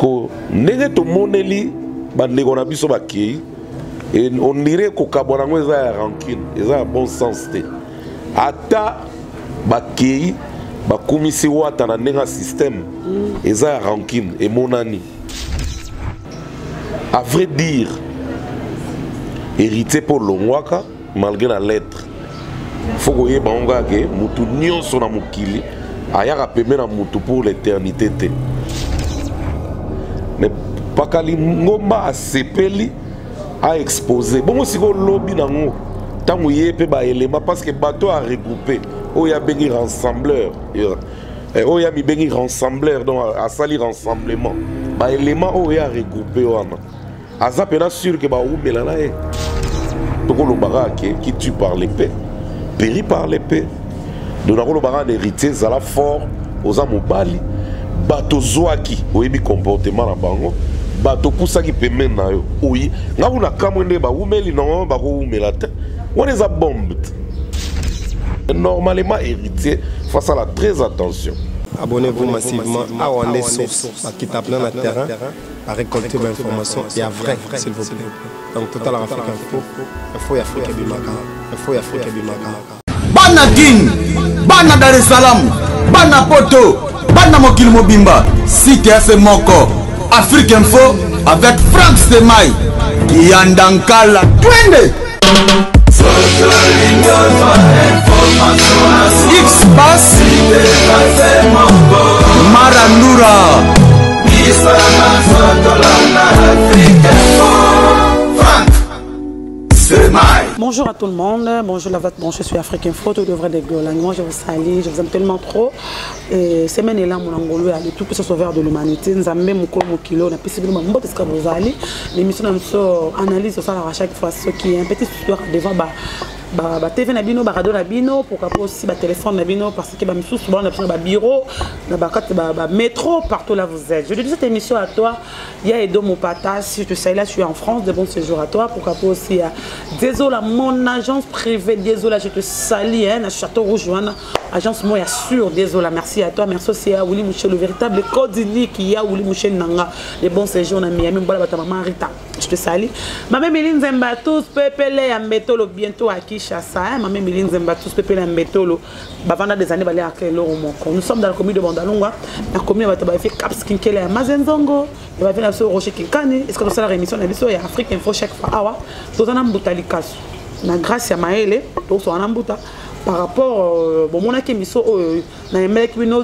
ko ndenge to moneli bandeko na biso bakei et on dirait que kabonango eza ya rancune eza ya bon sens te ata bakei bakumisi wata na ndenge système eza ya rancune emonani à vrai dire hérité pour longwaka malgré la lettre faut que yeba onga ke mutu nyonso na mukili ayaka pembe na mutu pour l'éternité te mais pakali ngomba asepeli a exposé bon siko lobby nango tango yepe ba élément parce que bateau a regroupé oya bengi rassembleur oya mi bengi rassembleur donc a sali rassemblement ba élément oya regroupé wana aza pena sûr que ba umela na e toko lo barake qui tue par l'épée périt par l'épée donc lo barake héritier zala fort aux amobali bateau zoaki oyebi comportement na bango bato pusaki pemene na yo oyi ngabu na kamwende ba umeli non ba ko umela te on les a bombe normalement héritier face à la très attention abonnez-vous massivement à Wandé Source qui tape dans le terrain à récolter l'information et à vrai s'il vous plaît donc Total Africa Info il faut y Afrique Bimaka il faut y Afrique Bimaka bana Guine bana Dar es Salaam bana Poto bana Mokili Mobimba site FM moko Afrique Info avec Franck Semaï Yandankala twende X-Bass Marandura Bonjour à tout le monde, bonjour la vote, bon, je suis Afrique Info, tout devrait des moi je vous salue, je vous aime tellement trop. Et semaine est là, mon angolo, le tout puissant sauveur de l'humanité, nous avons même mon kilo, on a pu suivre mon bot, est-ce que vous allez, l'émission analyse ça à chaque fois, ce qui est un petit histoire devant TV nabino radio nabino pourquoi pas aussi téléphone nabino parce que monsieur souvent on a bureau na métro partout là vous êtes. Je dédie cette émission à toi. Il y a Edo Mopata si tu sais là je suis en France de bon séjour à toi pourquoi pas aussi désolé mon agence privée désolé je te salue hein Château Rouge agence moi sûr désolé merci à toi merci aussi à Willy Mouché le véritable code unique qui a Willy Mouché Nanga les bons séjours na Miami mbala bata maman Rita je te salue maman Méline Zemba tous pepele ambetolo bientôt à Kinshasa maman Méline Zemba tous pepele ambetolo bavanda des années balé à Kelo moko nous sommes dans la commune de Bandalungwa la commune bata ba fait Cap Skinkele à Mazenzongo et va venir sur Rocher Kinkani est-ce que nous ça la rémission na biso ya Afrique Info chaque fois awa tozana mbutalikasi na grâce ya maele to so anambuta par rapport bon mon akemiso na emeleki bino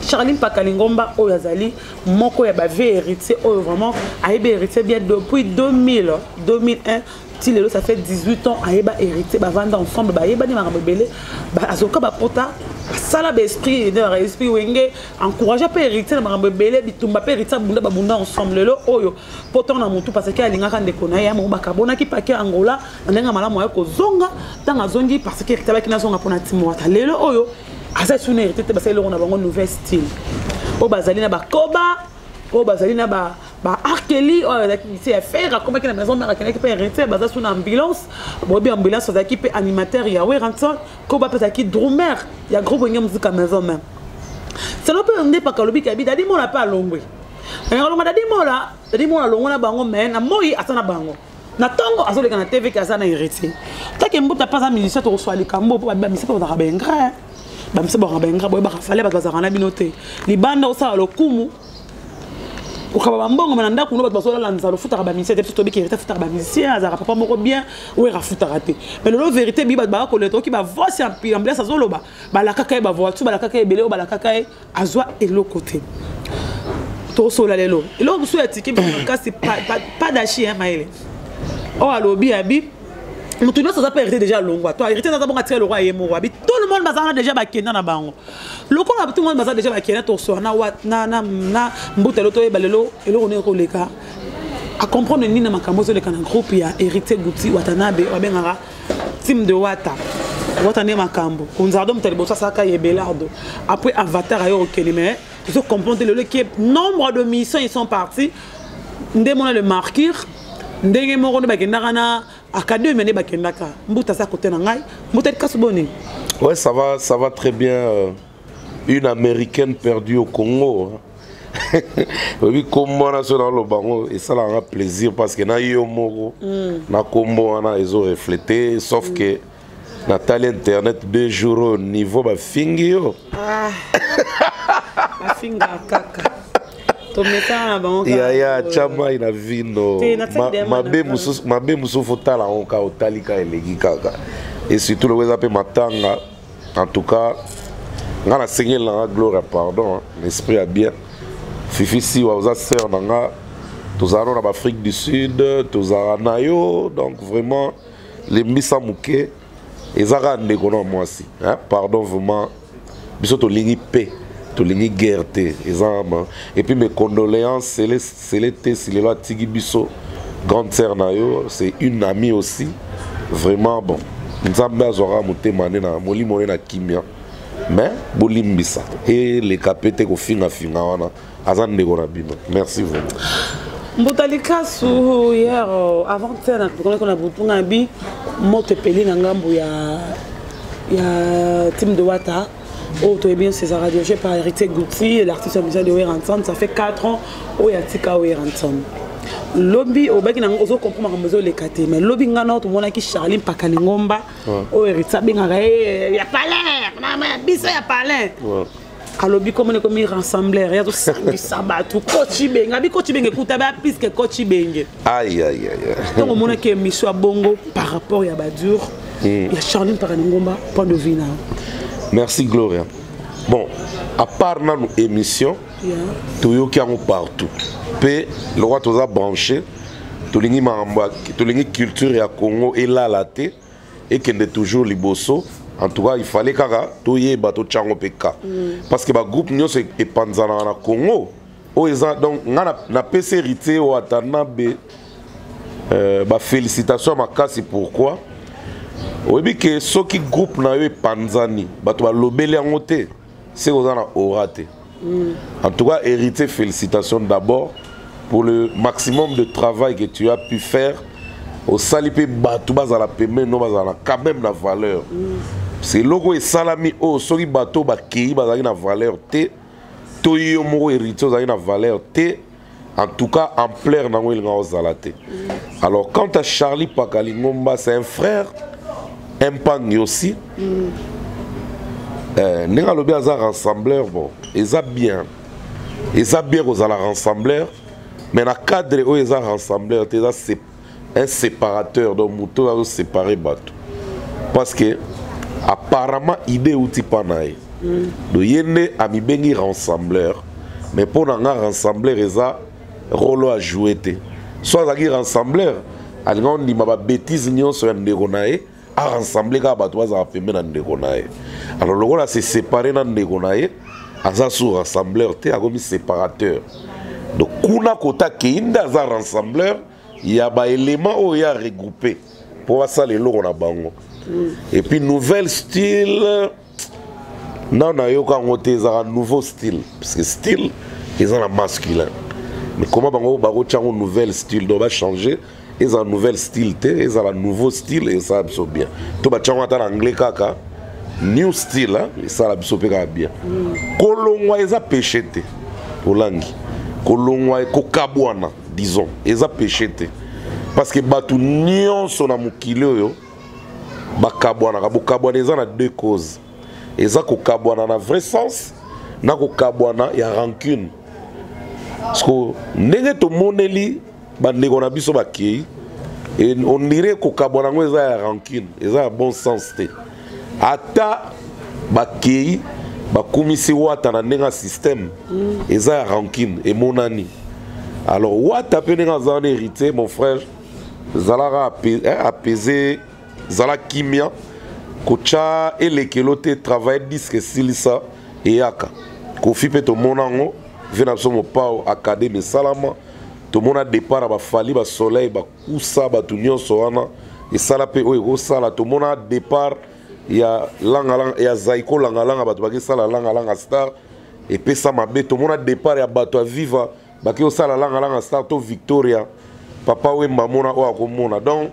Charline Pakalingomba Oyazali moko ya ba héritier vraiment aïbe héritier bien depuis 2001 Tilelo ça fait 18 ans aïba héritier ba vendre ensemble ba yeba ni makambo belé ba azoka ba pota sala ba esprit wenge encourager pa héritier na makambo belé bitumba pa héritier bunda bunda ensemble lelo oyo poto na mutu parce que alinga kan dekona ya mo bakabona ki paquet Angola ndenga malamu ya ko zonga tanga zongi parce que héritier ba kina zonga pona timota lelo oyo asa sune héritier te baselo na bango nouvel style o bazali na bakoba o bazali na ba arkeli c'est faire comme que la maison mère qui peut hériter baza sous ambulance bon bien ambulance ça qui peut animateur ya ouais ranson ko ba peut qui drummer ya groupe ngam musique maison même ça non peut on pas kalobi kabi dadi mo la pas longwe ngalo dadi mo la longo na bango mais na moi asana bango na tongo azo le kana TV ka sana héritier ta ke mbuta pas musicien to reçoit les cambo ba musicien ko za bengra ba musicien ba bengra boy ba fallait ba za kana binote libanda osa lo kumu ukaba mbongo mananda kuno bato basola lanza lo futa ba musicien te to biki héritier futa ba musicien azara papa moko bien ou ra futa raté mais le vérité bi ba ko le to ki ba voix en ambiance azolo ba la kaka ba voix tu ba la kaka belé ba la kaka azwa et l'autre côté to sola lelo et l'autre sou etiki ka c'est pas d'achi hein maïle oh alobi abi mutu no ça peut hériter déjà longwa toi hériter ça bon attirer le roi et mo abi tout le monde bazana déjà ba kenda na bango loko na tout le monde bazana déjà ba kenda to so na mbutelo to ebalelo elo on est koleka à comprendre ni na makambo zo le kana groupe ya hériter Guti Watanabe wabengara team de Wata ne makambo kunzardo mtalibo ça ka yebelardo après avatar ayo kelime tu comprendre le qui nombre de missions ils sont partis ndemona le marquir ndenge moko ne bakendaka na académie ne bakendaka mbuta sa côté na ngai mbuta kasuboni. Ouais, ça va très bien. Une américaine perdue au Congo. Oui, combo national le bango et ça a plaisir parce que na yo moko na combo na ils ont reflété sauf que Nathalie internet 2 jours au niveau ba fingio. Ah. Ba finga kaka. Tomeka bango. Ya chama ina vino. Mabe musu fotala onka otalika elegi kaka. Et surtout le weza pe matanga en tout cas on a saigné la gloire pardon l'esprit a bien. Fifi si wa sœur nanga tous allons en Afrique du Sud tous à Nayo donc vraiment les missa mouké et zara ndeko moi aussi hein pardon vraiment biso to lingi paix to lingi guerre et puis mes condoléances c'est l'été c'est la tigi biso grande sœur Nayo c'est une amie aussi vraiment bon nzambe azora motema na molimo na kimia mais bolimbisa et les capete ko finga wana azande ko rabino merci vraiment Mbotalika sou hier avant ça on a butunga bi moto peli na ngambo ya team de Wata oh tu es bien ces radios par Héritier Gouti l'artiste musicien de Weranson ça fait 4 ans où ya tika Weranson lobby au baki na ngozo comprendre mazo le kate mais lobby ngana to mona ki Charlie Pakali Ngomba o Héritier binga ya palais na biso ya palais alobi comme on rassembleur il y a tout sabat tout coach benga bi coach benga écoute ba plus que coach benga aïe donc on mona que mission bongo par rapport ya Badur il y a Charlie Pakali Ngomba point de vue là. Merci Gloria. Bon, à part nos émissions, tout yo qui en partout. P le roi tous a branché, tout l'ingi culture ya Congo et là la té et qu'il est toujours liboso. En tout cas, il fallait kaka tout y bateau chango peka. Parce que ba groupe nyo se epanzana na Congo. O eza donc na PC hérité o atana be ba félicitations ma kasi pourquoi? Oui, que ce qui groupe na yo panzani, bato ba lobeli en côté, c'est aux ana oraté. En tout cas, hérité, félicitations d'abord pour le maximum de travail que tu as pu faire. Au salipé bato bazala paiement non bazala quand même la valeur. C'est logo et salami au sori bato ba kei bazala na valeur te, to yo mo hérité bazala na valeur te. En tout cas, ampleur na ngo il nga ozalate. Alors quant à Charlie Pakali Ngomba, c'est un frère. Impang aussi. Nenga lobi aza rassembleur bon, eza bien aux ala rassembleur, mais na cadre où eza rassembleur, c'est un séparateur donc muto a séparé bateau. Parce que apparemment idée outi panaï. Do yene ami bengi rassembleur, mais pour nga rassembleur eza rôle à jouer te. Soit zaki rassembleur, algon di ma bêtise nyon so ndeko nae. À rassembler quand bateau a fait maintenant déconailler. Alors le rôle c'est séparé dans déconailler, à ça sous rassembleur, t'es comme séparateur. Donc kuna kota keinda za rassembleur, il y a des éléments où il y a regroupé pour ça les lots on a bango. Et puis nouvel style, non na yo quand on t'es un nouveau style, parce que style ils ont un masculin. Mais comment bango baro tient un nouvel style doit changer. Ils ont un nouvel style, ils ont un nouveau style et ça absorbe bien. Tout le monde en anglais kaka, new style, et ça absorbe bien. Kolongwa ils ont péché au langue. Kolongwa kokabwana, disons, ils ont péché parce que batu nion son amukilo yo, bakabwana, bakabwana ils ont deux causes. Ils ont kokabwana dans vrai sens, na kokabwana il y a rancune. Parce que nenge to moneli bandeko na biso bakei et on dirait que kabonango eza rancune eza bon sens te ata bakei bakumisi wata na ndenga système eza rancune et monani alors wata pe ndenga zane hérité mon frère zalara apaiser zala kimia kocha elekelo te travail disque silisa et yaka kofi pe to monango vena somo pao académie salama. Tout le monde a départ à Fali, à soleil, à Koussa, à Tounion, Soana, et Salapé, au Sala. Tout le monde a départ, il y a Langalang, il y a Zaiko, Langalang, à Batouaki, Sala, Langalang, à Star, et Pessa Mabé. Tout le monde a départ à Batoua Viva, Baki, Sala, Langalang, à Star, to Victoria, Papa, ou Mamona, ou Akomona. Donc,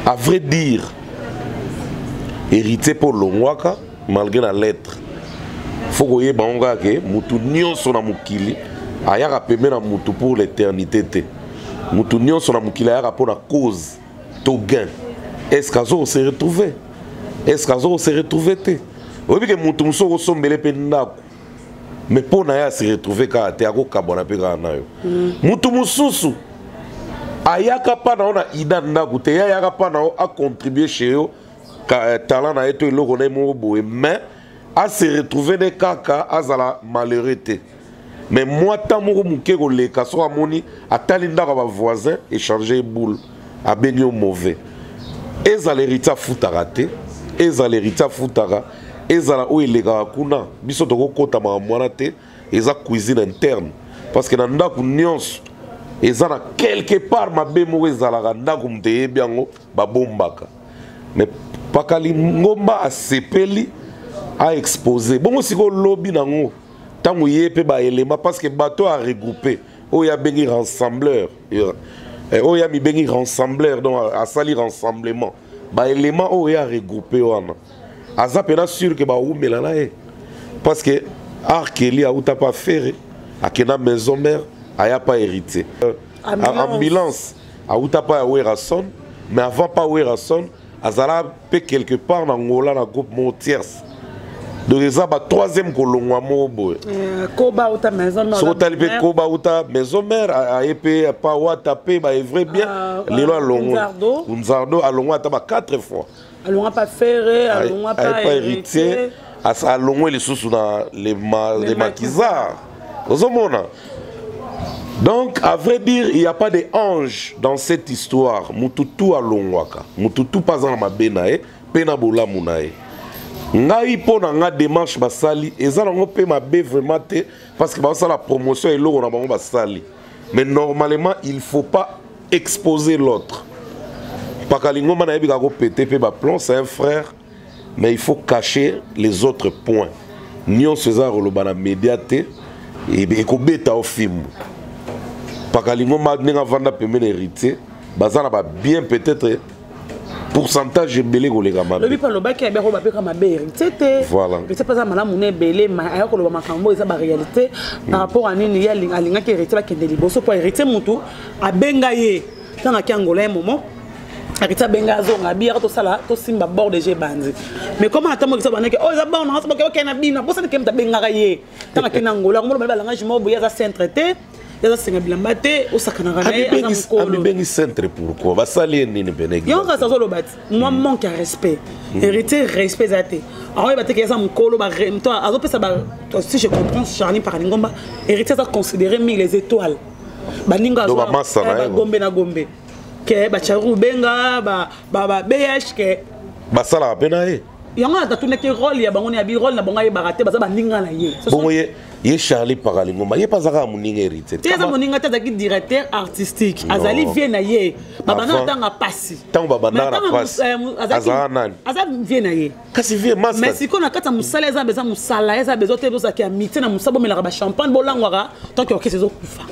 à vrai dire, hérité pour Longwaka, malgré la lettre, faut que bango ke mutu nyonso na mukili ayaka pembe na mutu pour l'éternité te. Mutu nyonso na mukili ayaka pour la cause to gain. Est-ce qu'azo se retrouver? Est-ce qu'azo se retrouver te? Obi ke mutu musoko sombele pe ndako. Mais pour na ya se retrouver ka te ako kabona pe ka na yo. Mutu mususu ayaka pa na ona ida ndako te ayaka pa na a contribuer chez yo ka talent na eto eloko na mo boye mais a se retrouver des kaka azala malheureux te. Mais moi tant moko muke ko le kaso amoni atali ndako ba voisin échanger boule a benyo mauvais. Ezala hérita futara te, ezala hérita futara, ezala o elega kuna biso to ko kota ma mwana te, eza cuisine interne parce que na ndako nyonso ezala quelque part mabe mo ezala ndako mteye biango ba bombaka. Mais pakali ngomba a sepeli a exposé. Bon siko lobby nango tango yepe ba élément parce que bateau a regroupé. O ya bengi rassembleur. O ya mi bengi rassembleur donc a sali rassemblement. Ba élément o ya regroupé wana. Aza pena sûr que ba oumela na e. Parce que Arkeli a outa pas faire a kena maison mère aya pas hérité. Ambulance a outa pas Werason mais avant pas Werason azala pe quelque part na ngola na groupe Montierce. Donc ils ont troisième colonne à Mobo. Koba ou ta maison mère. Sur talibé Koba ou ta maison mère a épée pas ou tapé bah vrai bien. Les lois longues. Unzardo a longué taba 4 fois. A longué pas ferré, a longué pas hérité. A longué les sous dans les maquisards. Vous avez. Donc à vrai dire il n'y a pas d'ange dans cette histoire. Mututu a longuaka. Mututu pas en ma benae, penabola munae. Ngai pona nga démarche basali eza nango pe mabe vraiment te parce que ba la promotion et l'eau na bango basali. Mais normalement il faut pas exposer l'autre. Pakalingo mana yebi ka ko péter pe ba plan c'est un frère mais il faut cacher les autres points. Nyon César loba na médiaté et ko beta au film. Pakalingo ma nenga vanda pemene héritier bazana ba bien peut-être pourcentage belé ko lega mabe. Le bipa loba ki abeko ba peka mabe hérité. Voilà. C'est pas ça malamu ne belé ma ayako loba makambo eza ba réalité par rapport à nini ya alinga ki hérité ba kende liboso pour hérité mutu abenga ye tanga ki angolais moment hérité benga zonga biya to sala to simba bord de G bandi. Mais comment attamo ki ça baneke oh za bon na ça ba ke na bina bosa ke mta benga ye tanga ki angolais ngolo ba balanga jimo boya za centre te. Ami centre pourquoi va salir nini benegi yo ka sazo lobat moi manque à respect hérité respect zate alors il va te que ça mukolo ba toi azo pesa ba si je comprends Charlie par Lingomba hérité ça considérer mis les étoiles ba ninga zo ba gombe na gombe ke ba charu benga ba BH ke ba sala pena e yango ata tuna ke rôle ya bango ya bi rôle na bonga ye baraté ba za ba ninga na ye bongo ye Charlie Paralingoma ye pas moninga hérité te za moninga ta zaki directeur artistique azali vie na ye baba na tanga pasi tango baba na pasi azala nani azali vie na ye kasi vie master mais siko na kata musala eza beza musala eza bezo te bezo ki amité na musabo melaka ba champagne bolangwaka tant que okese zo kufa.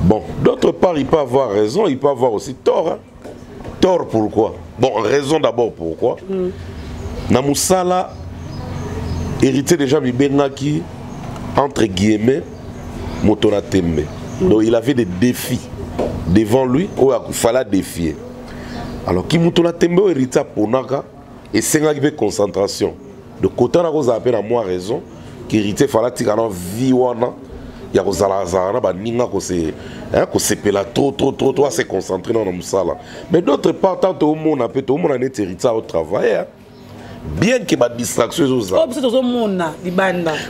Bon d'autre part il peut avoir raison il peut avoir aussi tort hein? Tort pourquoi bon raison d'abord pourquoi na musala hérité déjà mi benaki entre guillemets Motora Tembe. Donc il avait des défis devant lui où il fallait défier. Alors qui Motora Tembe hérita ponaka et senga qui concentration. De côté na ko appelle à moi raison qu'hérité fallait tikana vie wana ya ko zala zala ba ninga ko se pela trop à se concentrer dans musala. Mais d'autre part tant au monde a peut au monde est hérité au travail. Bien que ma distraction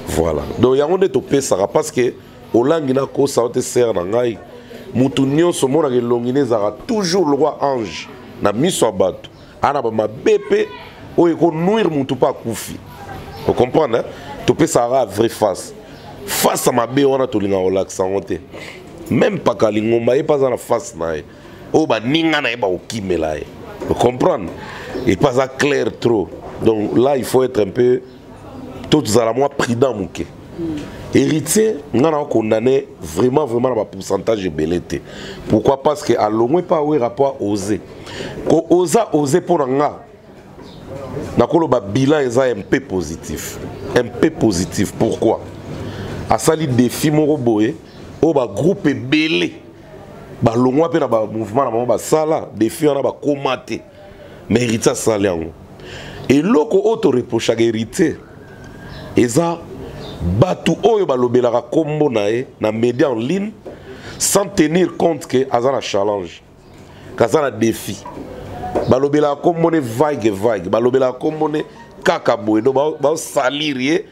voilà donc il y a un topé ça parce que au langina ko ça te sert na ngai mutu nyonso mona ke longine zara toujours le roi ange na miso abato ana ba mabepe o eko nuire mutu pa kufi vous comprenez topé ça a vrai face à ma bé on a to linga relax honte même pas kalingomba et pas na face na e o ba ninga na e ba okimela e vous comprenez et pas ça clair trop. Donc là, il faut être un peu tous à la moins prudent. Héritier, on a condamné vraiment dans pourcentage de belleté. Pourquoi? Parce que à l'au moins pas au rapport osé. Quand osa osé pour nga, na kolo ba bilan est un peu positif. un peu positif. Pourquoi? À ça, les défis, mon robot, au groupe est belé. Ba longwa pe na ba mouvement na ba sala défi on a ba komaté mais hérité ça liango et loko auto reproche hérité eza batu oyo ba lobela ka kombo na média en ligne sans tenir compte que azana challenge kazana défi ba lobela kombo ne vague ba lobela kombo ne kaka boedo ba salir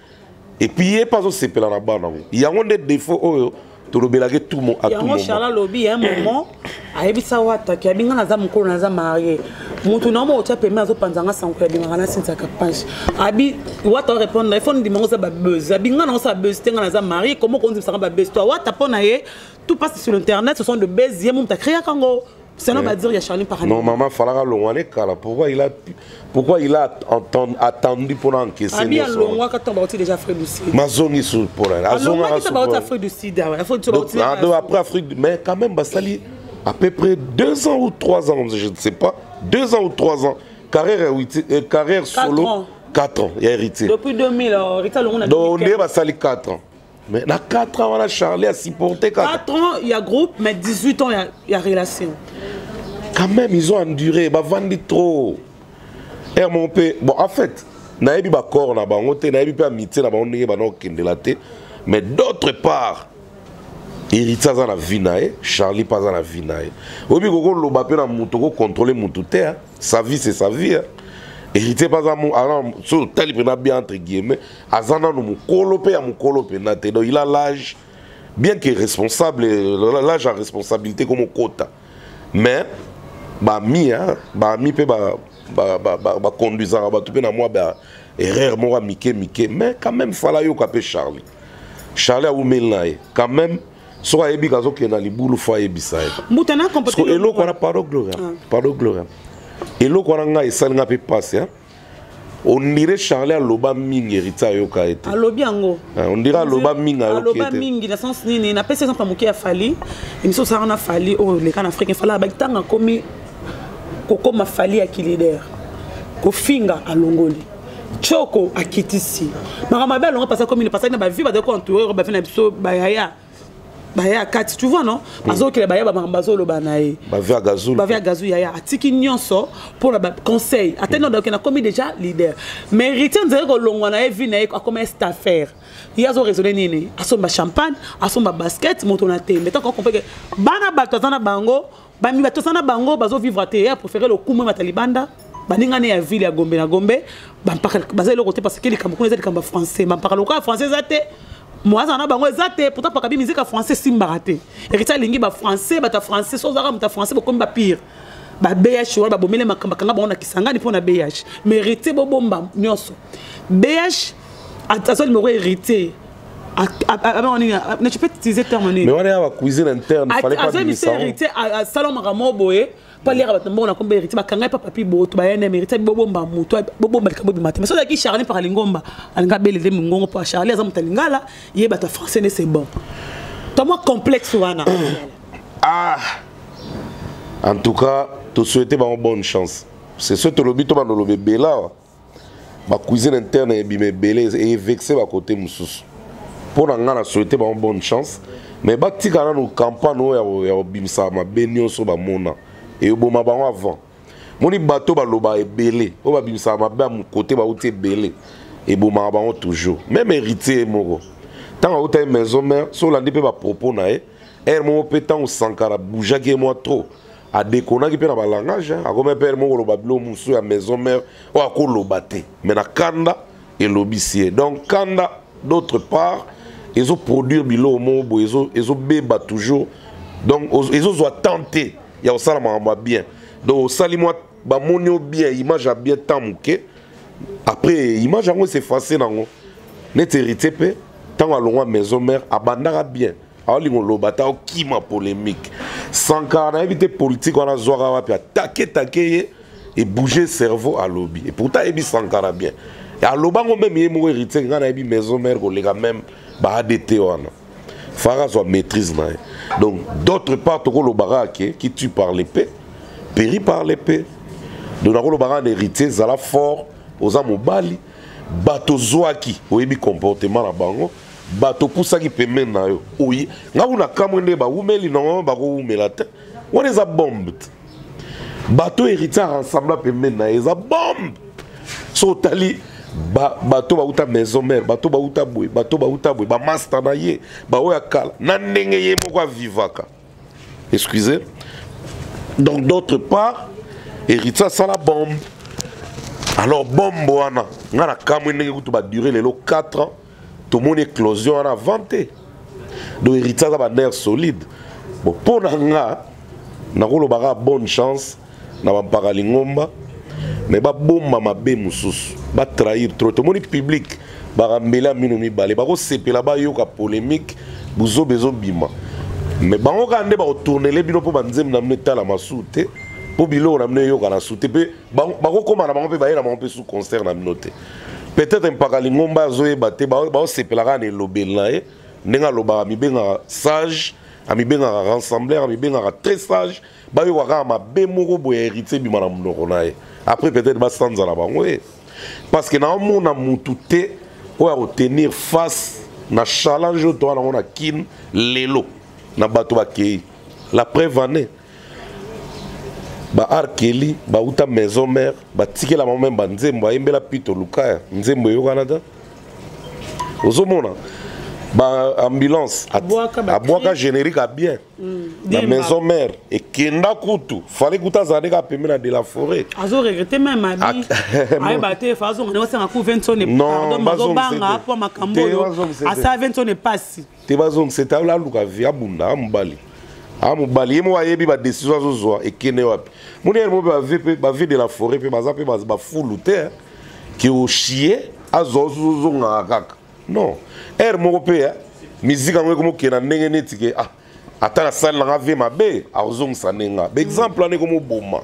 et puis pas au sepela na bana il y a un défaut oyo tout le monde à tout moment. Charles lobby un moment a ebisa wata ki abinga naza mukolo naza marié mutu na mo tia pema zo panzanga sanko ya bimanga na sinta kapage abi wata répondre il faut ndimango za ba buzz abinga na sa buzz tenga naza marié comment qu'on dit ça ba buzz toi wata pona ye tout passe sur l'internet ce sont de buzz yé mum ta créé kango sinon va dire il y a Charlie par non maman fallait longwane kala pourquoi il a attendu pour encaisser abi a longwa ka tomba aussi déjà Afrique du Sud mazongi sur pour la azonga sur Afrique du Sud après Afrique mais quand même basali à peu près 2 ans ou 3 ans je ne sais pas 2 ans ou 3 ans carrière solo 4 ans il a hérité depuis 2000 Rita Longo donc on est basali 4 ans mais dans 4 ans on a Charlie à supporter 4 ans il y a groupe mais 18 ans il y a relation quand même ils ont enduré bah vendu trop et mon père bon en fait naebi ba corps na bango te naebi pa mité na bango ndenge bana okendela te mais d'autre part héritier za na vie nae Charlie pas za na vie nae obi koko loba pe na mutu ko contrôler mutu te sa vie c'est sa vie héritier pas za mu alors sur tel prena bien entre guillemets azana no mukolo pe ya mukolo pe na te donc il a l'âge bien que responsable l'âge a responsabilité comme quota mais ba mi pe ba conduisant ba tout pe na moi ba erreur moi mike mais quand même fala yo kapé Charlie a oumelnae quand même so a ebi kazo ke na libulu fa ebisa mutana comporter parce que eloko na pardon gloria eloko na nga esalinga pe passe on dirait Charlie a loba mingi hérita yo ka été alobi yango on dirait loba mingi yo ke loba mingi na sens nini na pesa exemple moki ya fali émission ça na fali o le kan africain fala ba tanga komi kokoma fali ya leader ko finga alongoli choko akitisi mama ba longa pasa comme il pasa na ba vie ba de ko entouré ba fina biso ba ya kati tu vois non azo ke ba ya ba mambazo lo banae ba via gazou ya atiki nyonso pour la conseil ateno donc na comme déjà leader mais héritier ndere ko longwa na vie na ko comme cette affaire il y a zo raisonner nini asomba champagne asomba basket moto na te mais tant qu'on comprend que bana bato zana bango ba mi bato zana bango bazo vivre à terre préférer le kuma matalibanda baningane ya ville ya Gombe na Gombe ba mpaka bazelo côté parce que les Camerounais les Camerounais français ba mpaka loka français zate moi zana bango zate pourtant pas kabi musique français simbaraté héritier lingi ba français ba ta français so zara mta français ba comme ba pire ba BH wala ba bomele makamba kanga ba ona kisangani pona BH mais héritier bo bomba nyonso BH attention numéro héritier tu peux utiliser terme mais on est à la cuisine interne fallait pas dire ça héritier à salon maramo boye pas lire ba tambo na kombe héritier ba kanga pa papi bo to ba yene héritier bo bomba muto bo bomba kabo bi matin mais so ki Charlie par lingomba alinga belele mingongo pa Charlie azam talingala yeba ta français ne c'est bon tellement complexe wana en tout cas te souhaiter une bonne chance c'est ce que le but de bébé là ma cuisine interne est bimé belé et vexé à côté mususu pour en souhaiter une bonne chance mais bati kana no campagne ya bimsa ma benyo so ba mona et au boma bango avant moni bateau ba loba ebelé o ba bimsa ma ba mon côté ba outé belé et boma bango toujours même héritier moko tant outé maison mère so la ndipé ba propos na er mo pétant au sankara bouja que moi trop a déconner qui peut na ba langage a comme père moko loba bilo musu ya maison mère o ko lobaté mais na kanda et lobissier donc kanda d'autre part ils ont produit bilo mobo ils ont beba toujours donc ils ont tenté il y a ça la bien donc sali moi ba monio bien image a bien tamuke après image en c'est effacé nango net hérité pe tant à longa maison mère abandara bien alors ils ont lobata qui ma polémique sans car éviter politique on a zoara wa attaquer et bouger cerveau à lobby et pourtant ebi sankara bien et à lobango même il est hérité ngana ebi maison mère ko lega même ba ADT wana fara soit maîtrise na donc d'autre part to lo barake qui tue par l'épée périt par l'épée donc le baran héritier zala fort aux amobali bato zwaki oyebi comportement na bango bato pusaki pembeni na yo oyi ngaku na kamwe nde bawumeli normalement bakowumela te wana eza bombe te bato héritier ensemble pembeni na ye eza bombe so otali bato bauta maison mère bato bauta boye bamaster na ye baoyo akala na ndenge ye moko avivaka excusez donc d'autre part héritier asala bombe alors bombe wana nga na kamwe ndenge kutu badure lelo 4 ans tomoni éclosion wana vanté donc héritier aza baner solide bon mpo na nga nakolobaka bonne chance na bampaka lingomba mais babomba mabe mosusu batrahir trop tomoni public barambela mino mibale bakosepela bayoka polémique buzobe ezobima mais bango kaka nde bakotournele bino mpo banzembe na bino etala masu te mpo biloko na bino eyoka na su te mpe bakokóma na bango mpe bayela bango mpe sous concert na bino te peut-être mpaka lingomba azoyeba te bakosepela kaka na elobeli na ye ndenge alobaka amibengaka sage amibengaka rassembler amibengaka très sage bayoka kaka mabe moko boye héritier ebima na monoko na ye après peut-être basanza na bango parce que naomona mutu te oyo akotenir face na challenge oyo towana yango na kine lelo na bato bakei la preuve ane baarkeli bauta maison mère batikela bango meme banzembo ayembela pito lukaya nzembo eyokana ta ozomona ambulance abwaka générique à bien la maison mère et kenda kutu fallait kuta zadeka pembe na de la forêt azo regretter même abi ay baté façon on va senga ku 20 ne pardon mazo banga pour makambo asa 20 ne passe te bazong c'est la luka via bunda amubali yemo ayebi ba décision azozwa et kene wapi moni mo ba vie de la forêt pe baza pe ba fulu te ki o chier azozo ngaka non moko pe musique ngo komo kena ndenge neti ke atala sala nga ve mabe azongisa nenga exemple ane komo boma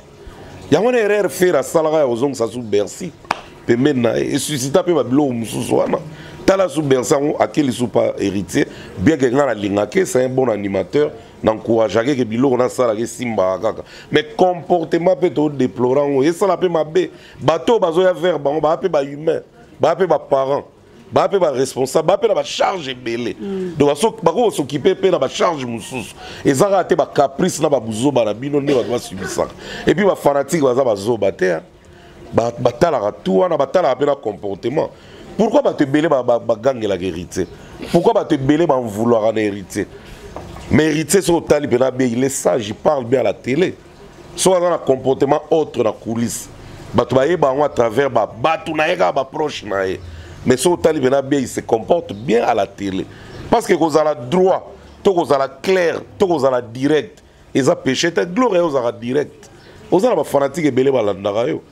yango na erreur faire sala ga azongisa sous Bercy pe mena et suscita pe bablo mususu wana tala sous Bercy akeli sous pas héritier bien que nga na lingake c'est un bon animateur n'encourageait que biloko na sala ke simba kaka mais comportement peut to déplorant et sala pe mabe bateau bazo ya vers bango ba pe ba humain ba pe ba parents ba pe ba responsable ba pe na ba charge belé donc bako s'occuper pe na ba charge mususu ezaka te ba caprice na ba buzoba na bino ne ba subisa et puis ba fanatique baza bazoba te ba tala tout wana ba tala pe na comportement pourquoi ba te belé ba gangela héritier pourquoi ba te belé ba vouloir un héritier mais héritier sur tali pe na bien il est sage il parle bien à la télé soit dans un comportement autre na coulisse ba to ba yeba à travers ba tu na yeka ba proche na ye mais ce talibé bien il se comporte bien à la télé parce que vous avez droit tout vous avez clair tout vous avez direct ils ont péché tête glorieux vous avez direct vous avez fanatique et belé balandaka yo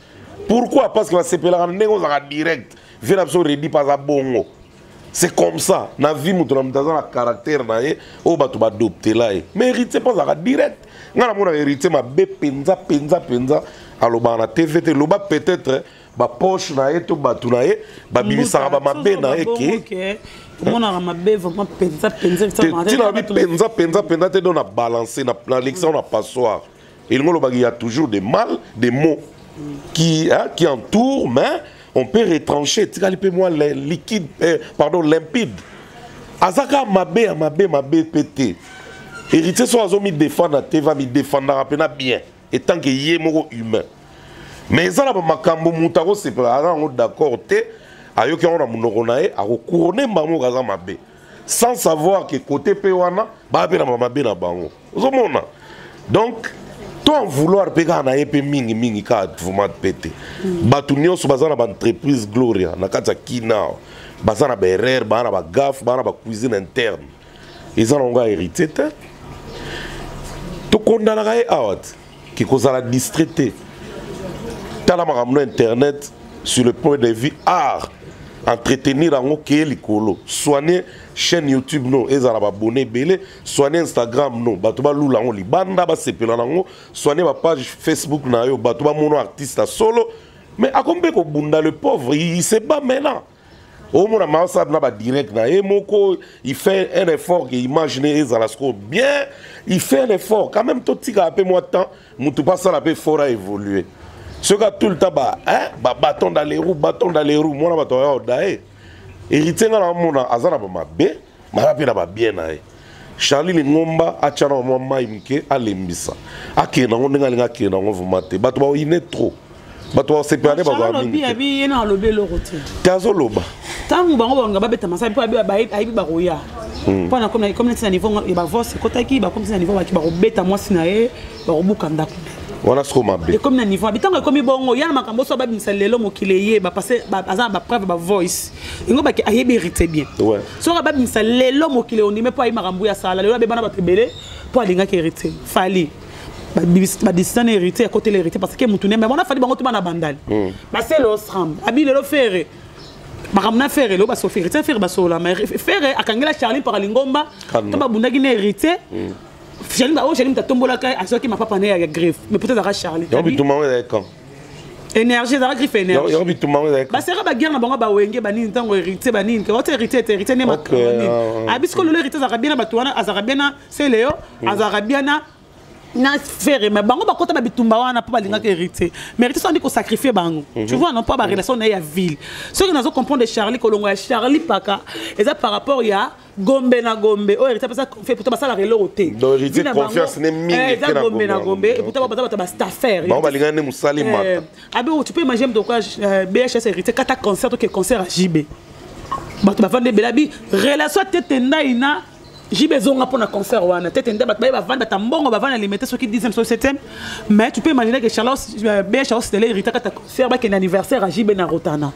pourquoi parce que va s'appeler en négo vous avez direct vient absolument redit pas à bongo c'est comme ça na vie mutu na mutaza na caractère na ye o batu ba adopter là mais héritier pas à direct ngana mona héritier ma be penza aloba na TVT loba peut-être ba poche na ye to batu na ye ba bimisaka ba mabe na ye ke mona na mabe vraiment penza te don na balancer na lection na passoire il ngolo ba il y a toujours des mal des mots qui entourent mais on peut retrancher tikali pe moi liquide pardon limpide azaka mabe pété héritier so azomi défendre te va mi défendre rapena bien et tant que yé moko humain mais ça na makambo mutako c'est pas d'accord te ayoki on na munoko na ye ako couronner mbango kaza mabe sans savoir que côté pe wana ba pe na mabe na bango ozomona donc to en vouloir pe ka na ye pe mingi ka vraiment pété batu nyonso bazana ba entreprise Gloria na kata kina bazana ba erreur bana ba gaffe bana ba cuisine interne ils en ont hérité te to condamna ka ye awat qui cause la distraité tala makamno internet sur le point de vue art entretenir en ok likolo soigner chaîne YouTube non ezala ba abonné belé soigner Instagram non bato ba lula ngo libanda ba sepela nango soigner ba page Facebook na yo bato ba mono artiste solo mais akombe ko bunda le pauvre il se bat maintenant au moins ma ça na ba direct na e moko il fait un effort que imaginer ezala sco bien il fait un effort quand même tout tika peu moi temps mutu pas ça la peu fort à évoluer Ce gars tout le temps, bâton dans les roues, moi, je suis héritier, Azana Mabé, Marapina bien. Charlie Lingomba, Achana Maimke, Alembisa. Akena, on est allé à Kena, on va mater. Batwa, il est trop. Batwa, c'est pas un peu. Il y a un lobby le routier. Tazo Loba. Tant que on va bête, ça peut aller barouilla. Pendant comme c'est un niveau, il va voir ce côté qui va comme c'est un niveau qui va bête à moi, sinae, va au bout kanda. On a ce qu'on m'a dit. Comme un niveau, habitant comme bon, il y a un macambo soit babine c'est l'homme qui l'est, va passer, azan va preuve, va voice. Il va pas y mériter bien. Ouais. Soit babine c'est l'homme qui l'est, on n'y met pas y marambouya ça, la loi bébana va te belé pour aller gagner hériter. Fallait. Bah destin hérité à côté l'hérité parce que moutoune mais on a fallu bango tout na bandal. Bah c'est l'osram. Abi le faire. Bah ramna faire le bah so faire faire bah so la mais faire akangela Charlie par lingomba. To ba bundagi na hérité. Charlie ba o Charlie ta tombola kai a so ki ma papa na ya griffe mais peut-être à Charlie. Yo bi tout maman quand. Énergie ça griffe énergie. Yo bi tout maman quand. Bah c'est ba guerre na bango ba wenge ba ni tango hérité ba ni ko hérité ne ma. Abi ce que le hérité ça bien ba tuana azarabiana c'est Léo azarabiana na faire mais bango ba kota ba bitumba wana pa balinga hérité mérité sont dit qu'on sacrifier bango tu vois non pas ba relation na ya ville ce que nous comprendre de Charlie Kolongo ya Charlie Paka et ça par rapport ya Gombe na Gombe o hérité ça fait pour ça la reloté donc hérité confiance ne mingi que na Gombe na Gombe et pour ça ba staffaire bango balinga ne musali mata abi tu peux imaginer donc quoi BHS hérité kata concert que concert à JB ba tu ba vendre belabi relation tete ndaina j'ai besoin pour un concert ou un tête en débat va vendre tambongo va vendre limiter ceux qui disent 7e mais tu peux imaginer que Charles BHS c'était l'hérité quand concert ba qu'un anniversaire à JB na Rotana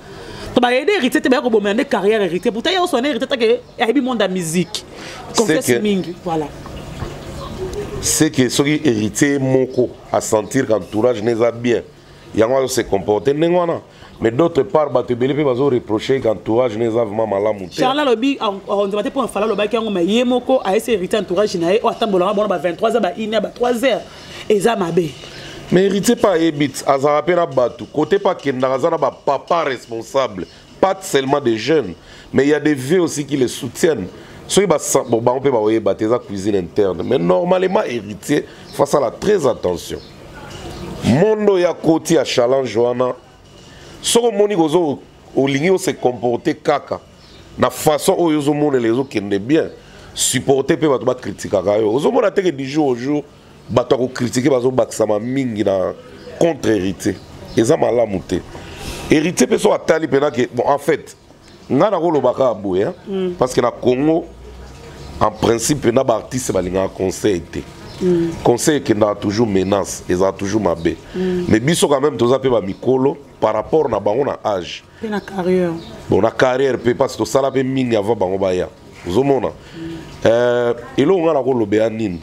tu vas aider hérité te ba ko bomé des carrière hérité pourtant il y a son hérité que aibi monde de musique concert mingi voilà c'est que ceux qui hérité moko à sentir qu'entourage n'est pas bien il y a moi se comporter n'engwana mais d'autre part ba te belé pe bazo reprocher qu'entourage n'est pas vraiment malamu Charles Lobi on va te pour fala loba ki ngoma yemoko a ese hérité entourage na e o atambola bona ba 23h ba 1h ba 3h eza mabe mais hérité pas ebit azara pe na batu côté pas kenda azana ba papa responsable pas seulement des jeunes mais il y a des vieux aussi qui les soutiennent ceux ba bon on peut ba oye ba tes cuisine interne mais normalement héritier face à la très attention mondo ya côté à challenge wana soko moni gozo olingi se comporter kaka na façon oyo zo mona les autres qui ne bien supporter pe bato ba critiquer kayo ozo mona teke du jour au jour bato ko critiquer bazo baksama mingi na contre hérité eza malamu te hérité pe so atali pena que bon en fait ngana ko lobaka boye parce que na Congo en principe na ba artiste balinga conseil te conseil qui n'a toujours menace et ça toujours mabé mais biso quand même toza pe ba mikolo par rapport na bango na âge na carrière bon na carrière pe parce que sala pe mingi avant bango baya ozomona et là on a la rôle béanine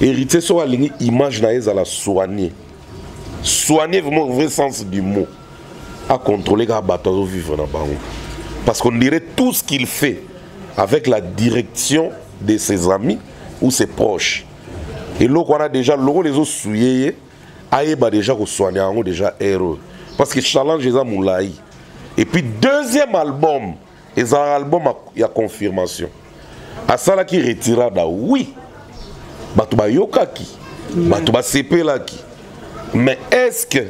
hérité so alingi image na ezala soigner vraiment au vrai sens du mot à contrôler ga bato vivre na bango parce qu'on dirait tout ce qu'il fait avec la direction de ses amis ou ses proches et là on a déjà les autres souillés aïeba déjà ko soigner en déjà héros parce que challenge les amoulaï et puis deuxième album et un album il y a confirmation à ça là qui retira da oui batuba yokaki batuba sepelaki mais est-ce que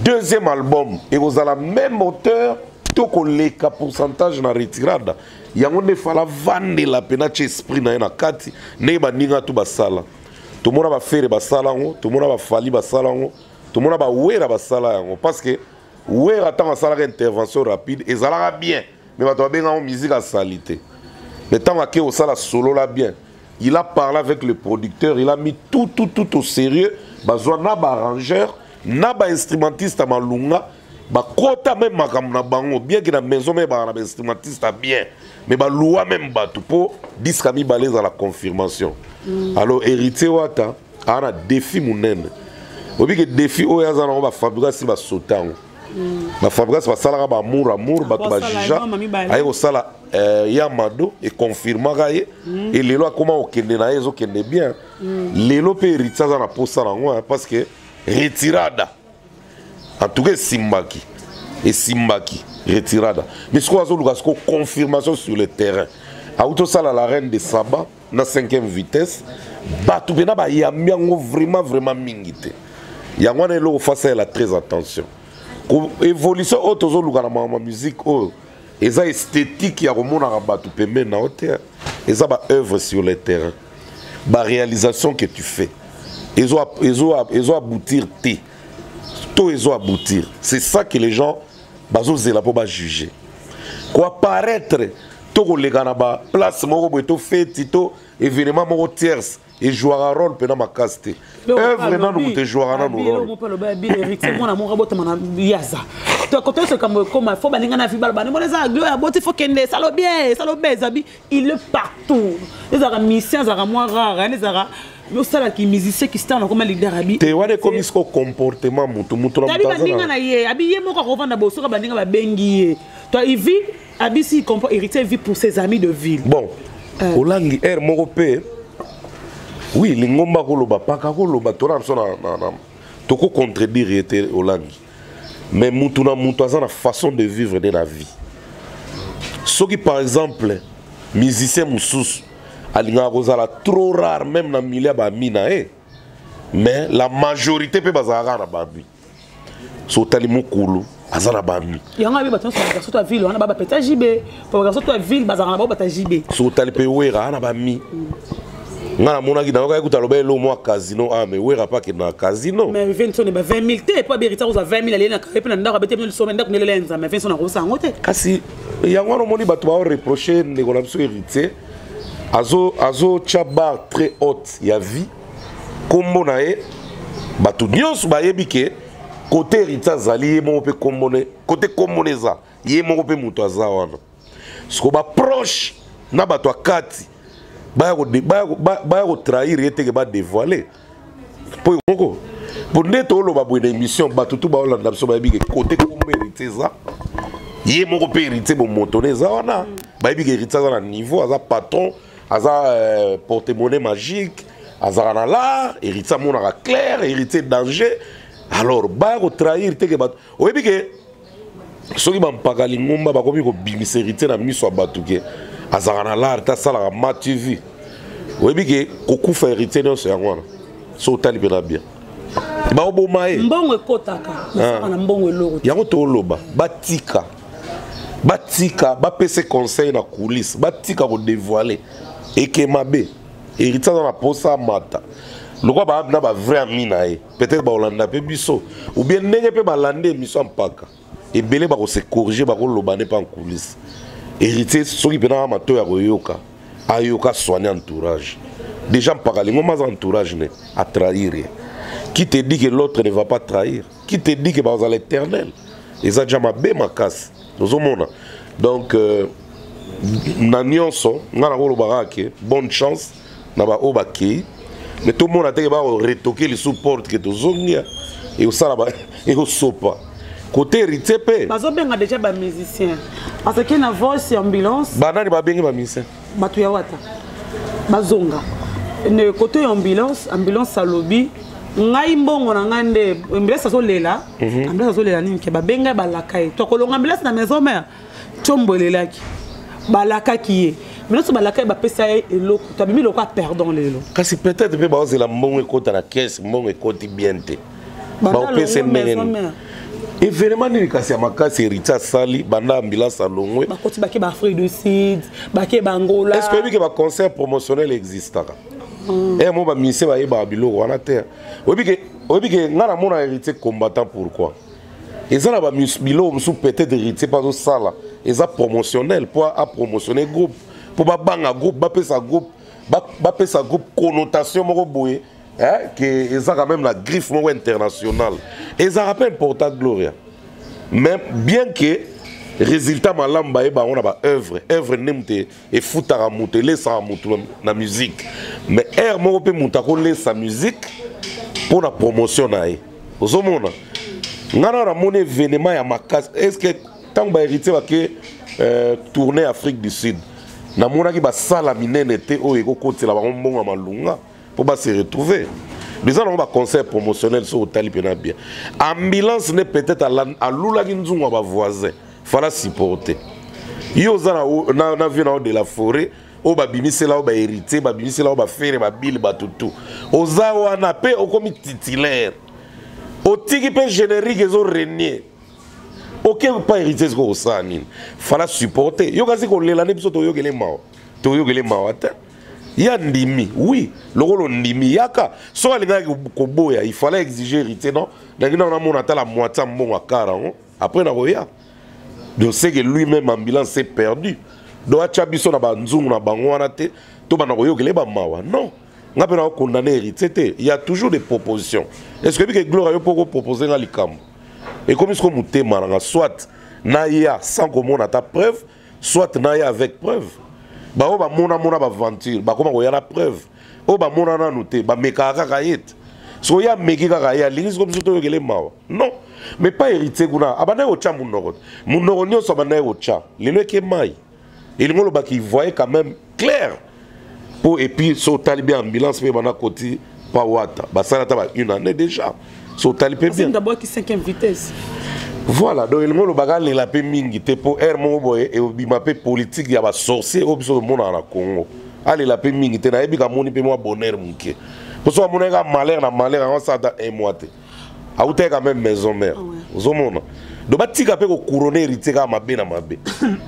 deuxième album et vous avez la même hauteur tout le pourcentage na retirada yango ne fala vendre la penache esprit na na kati ne ba ninga tu basala tout le monde va faire basala ngo tout le monde va fali basala ngo tout le monde va wera basala ngo parce que wera attend basala intervention rapide et ça la bien mais va bien en musique à salité mais tant que au sala solo là bien il a parlé avec le producteur il a mis tout au sérieux besoin na ba arrangeur na ba instrumentiste à malunga ba kota même makamna bango bien que na maison mais ba instrumentiste bien mais ba loi même ba tout pour disque mi balé dans la confirmation alors héritier wata a un défi munene obi que défi o ya zana ba fabriquer si ba sotango ba fabriquer ba sala ba amour ba to ba jija ayi ko sala yamado et confirma gaye et lelo comment o kende na ezo kende bien lelo pe héritier zana posa na parce que retirada en tout cas Simbaki et Simbaki retirada mais ce qu'on a sur confirmation sur le terrain à auto sala la reine de Saba na 5e vitesse batu bena ba yambiango vraiment mingité Il y a un face à la très attention. Évolution autre ma musique et ça esthétique il y a mon arabe tout permet na hauteur et ça œuvre sur le terrain. La réalisation que tu fais. Ils ont aboutir ils ont aboutir. C'est ça que les gens bazozela pour juger. Quoi paraître to les gars na ba place moko to fait tito événement moko tierce et jouer un rôle pendant ma caste. Œuvre non nous te jouer un rôle. Mon amour rabota mana yaza. To côté c'est comme faut baninga na fibal bani mon ça gloire boti faut kende ça lo bien zabi il est partout. Les ara musiciens ara moi rare les ara yo sala ki musicien qui stand comme leader abi. Te wane comme ce comportement mutu na mutaza. Abi baninga na ye abi ye moko ko vanda boso ka baninga ba bengi. Toi il vit abi si comprend héritier vit pour ses amis de ville. Bon. Olangi air moko pe. Oui, les ngomba koloba paka koloba tora na toko contredire était Olangi. Mais mutuna mutaza na façon de vivre de la vie. Ce qui par exemple musicien mususu alinga kozala trop rare même na milieu ba mina mais la majorité peut bazara na babi. So tali mukulu azara babi. Yanga bi baton so to ville wana baba peta jibe. Pour garçon to ville bazara na baba jibe. So tali pe wera na bami. Ngana mona ki na écouter lobe lo mo casino mais wera pas que na casino. Mais 20 sont 20 000 te pas berita aux 20 000 aller na pe na ndako bete le sommet ndako le lenza mais 20 sont na rosa ngote. Kasi yango no moni bato ba reprocher ndeko na biso héritier. Azo tchaba très haute ya vie. Kombo na e bato nyonso ba yebike côté héritier zali mo pe kombone côté komboneza ye mo pe muto aza wana. Sko ba proche na bato akati ba ko trahir ete ke ba dévoiler. Pour moko pour neto lo ba bonne émission bato tout ba olanda biso ba yebike côté kombo héritier za ye mo pe héritier bo motoneza wana ba yebike héritier za na niveau aza patron aza porte-monnaie magique aza na l'art héritier mon na clair héritier danger alors ba ko trahir te ke bato oyebi ke soki ba mpaka lingomba ba komi ko bimisa héritier na miso bato ke aza na l'art ta sala ma TV oyebi ke kokufa héritier no so yango so tali pena bien ba oboma e mbongo ekotaka na mbongo eloko yango to loba batika ba pese conseil na coulisse batika ko dévoiler et que mabe héritier dans la posa mata loko ba na ba vrai ami na e peut-être ba olanda pe biso ou bien ndenge pe ba lande mission mpaka et belé ba ko se corriger ba ko loba ne pas en coulisse héritier soki pena mato ya koyoka ayoka soigner entourage déjà mpaka lingo ma entourage ne à trahir. Qui te dit que l'autre ne va pas trahir? Qui te dit que bah à l'éternel? Et ça déjà ma bé ma casse. Donc na nyonso ngana ko lobaka ke bonne chance na ba obaki mais tout le monde a été retoquer les support que tozongia et au sala ba et au sopa côté héritier pe bazo benga déjà ba musicien parce que na voice ambulance banani ba benga ba musicien batu ya wata bazonga ne côté ambulance salobi ngai mbongo na ngande ambulance azolela ambulance azolela nini ke ba benga ba lakai to kolonga ambulance na maison mère chombolelaki balaka qui est mais non balaka ba pesa eloko tabimi loko perdon lelo kasi peut-être pe ba la mbongo ekota na caisse mbongo ekoti bien te ba pesa ndenge et vraiment ni kasi makasi héritier sali banda ambulance alongwe ba koti bake ba Afrique du Sud bake bangola est-ce que ba concert promotionnel existera et mo ba mise ba yeba biloko wana te obi ke ngana mona héritier combattant pourquoi et ça ba biloko sous peut-être héritier pas au sala et ça promotionnel pour à promotionner groupe pour ba banga groupe ba pesa groupe connotation moko boye hein que ça quand même la griffe moko internationale et ça rappelle important Gloria même bien que résultat malamba ba on a ba œuvre nemte et futara mutu laissa mutu na musique mais air moko pe muta ko laissa musique pour la promotion nae ozomona ngana na mon événement ya makas est-ce que tant ba héritier ba ke tourner Afrique du Sud na mona ki ba sala minene te o eko kotela ba mbonga malunga pour ba se retrouver les gens ont un concert promotionnel sur Otali pena bien ambulance n'est peut-être à lula ki nzungu ba voisin fala supporter yo za na vie na de la forêt o ba bimisela o ba héritier ba bimisela o ba faire ba bile ba tutu oza wana pe o komi titulaire Otiki pe générique ezo renier. Ok, pas héritier ce qu'on ça nini. Fala supporter. Yo kasi ko lela ne biso to yo gele mawa. To yo gele mawa ta. Ya ndimi, oui, lolo ndimi yaka. So alinga ko boya, il fallait exiger héritier non. Ndakina na mona ta la moitié mbongo akara on. Après na roya. Donc c'est que lui-même ambulance s'est perdu. Donc acha biso na ba nzungu na bango wana te, to bana ko yo gele ba mawa. Non. Ngape na condamner héritier te. Il y a toujours des propositions. Est-ce que Gloire yo poko proposer nga likambo? Et comme ce qu'on m'a soit naïa sans qu'on a ta preuve, soit naïa avec preuve. Bah on va mona ba aventure, bah comment on y a la preuve. Oh bah mona na noté, bah meka kayet. So ya meki kaya lingis comme surtout que les mawa. Non, mais pas hérité guna. Abana ocha munoro. Munoro nyo so bana ocha. Les le ke mai. Il ngolo ba qui voyait quand même clair. Pour et puis so talibé ambulance mais bana côté pas wata. Bah ça là une année déjà. So talibé bien. C'est d'abord qui 5e vitesse. Voilà, donc il ngolo baga le la pe mingi te po air mo boy et bima pe politique ya ba sorcier obiso mona na Congo. Allez la pe mingi te na ebika moni pe mo bonheur munke. Pour ça mon ega malheur na malheur on ça dans un mois te. A outé quand même maison mère. Ozomona. Donc batika pe ko couronner héritier ka mabe na mabe.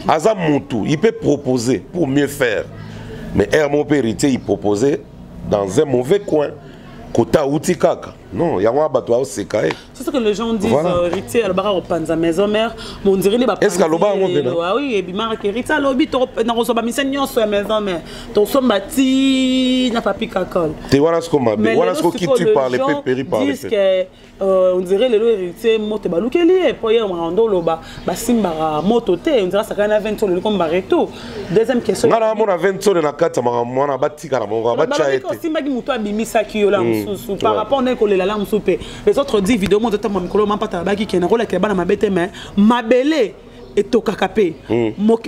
Aza mutu, il peut proposer pour mieux faire. Mais air mon père héritier il proposait dans un mauvais coin. Kota outi kaka. Non, il y a un bateau au Sekae. C'est ce que les gens disent, héritier, alors au Panza maison mère, mon dirait les est-ce qu'à l'oba on est là? Oui, et puis marque héritier, l'obi, na reçoit mission sur maison mère. Ton son bâti n'a pas piqué col. Tu vois ce qu'on m'a dit, voilà ce qui tu parles, péri par les disent que on dirait les héritiers moto balukeli et puis on rando loba basimba moto te, on dirait ça quand 20 sur le comme bareto. Deuxième question. On a 20 sur la carte, on a bâti car on va chaiter. Simba qui muto abimisa ki yola mususu par rapport à ko la langue soupe. Les autres disent vidéo moi de temps mikolo mapata baki qui na rola ke bana mabete mais mabele et au kakapé.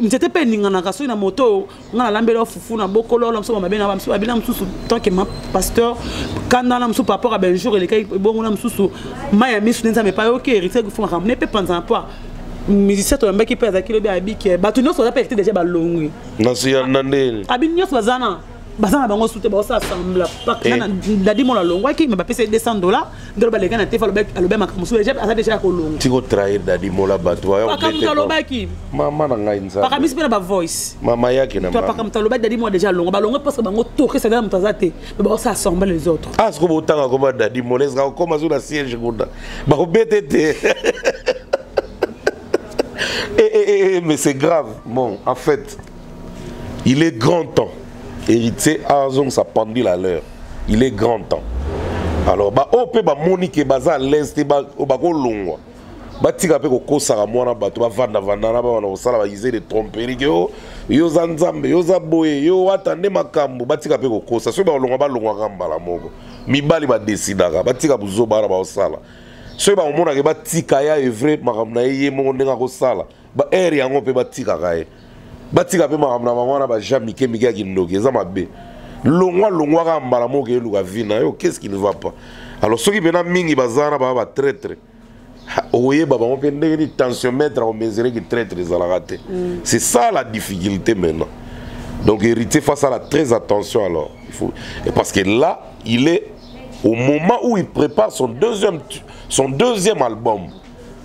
J'étais pas ningana kaso na moto, ngana lambelo fufu na bokolo la mso mabena mso abina msusu tant que ma pasteur quand na mso par rapport à Benjour et les kai bon na msusu maya misu nza mais pas OK héritier faut ramener pe penser pas musicien to mbaki pe zakilo bi abiki batu nyos on appelle déjà balongi. Na si nande. Abi nyos bazana. Bazana bango soute ba ça semble pas dadi mon la longue qui me ba pese $200 de ba lega na te fa le ba makamusu j'ai asa déjà ko longue ti ko trahir dadi mon la batwa yo bete ko baki mama na ngai nza pa kamisi ba voice mama yake na mama pa kam talo ba dadi mo déjà longue ba longue parce que bango toquer ça dans tazate ba ça semble les autres ah ce ko botanga ko ba dadi mo les ga ko mazu na siège gunda ba ko betete mais c'est grave bon en fait il est grand temps héritier Arzong sa pendule à l'heure. Il est grand temps. Alors, bah, on peut monique baza à l'est, bah, ko longwa. Bah, tika pe ko kosara mwana bato ba vanda na ba na osala ba iser de tromperie yo zanzambe yo zaboye yo atande makambo ba tika pe ko kosa so ba longwa kambala moko. Mibali ba decidaka ba tika buzo bara ba osala. So ba omona ke ba tika ya evre makamna ye mo ndenga ko sala. Ba ere yango pe ba tika kae. Batika pe makamna mwana ba jamike mike kindoke za mabe longwa ka mbala moke eluka vina yo qu'est-ce qui ne va pas alors ceux qui bena mingi bazana ba traître oye baba on peut ndenge tensiomètre au mesurer que traître za la raté c'est ça la difficulté maintenant donc héritier face à la très attention alors il faut et parce que là il est au moment où il prépare son deuxième album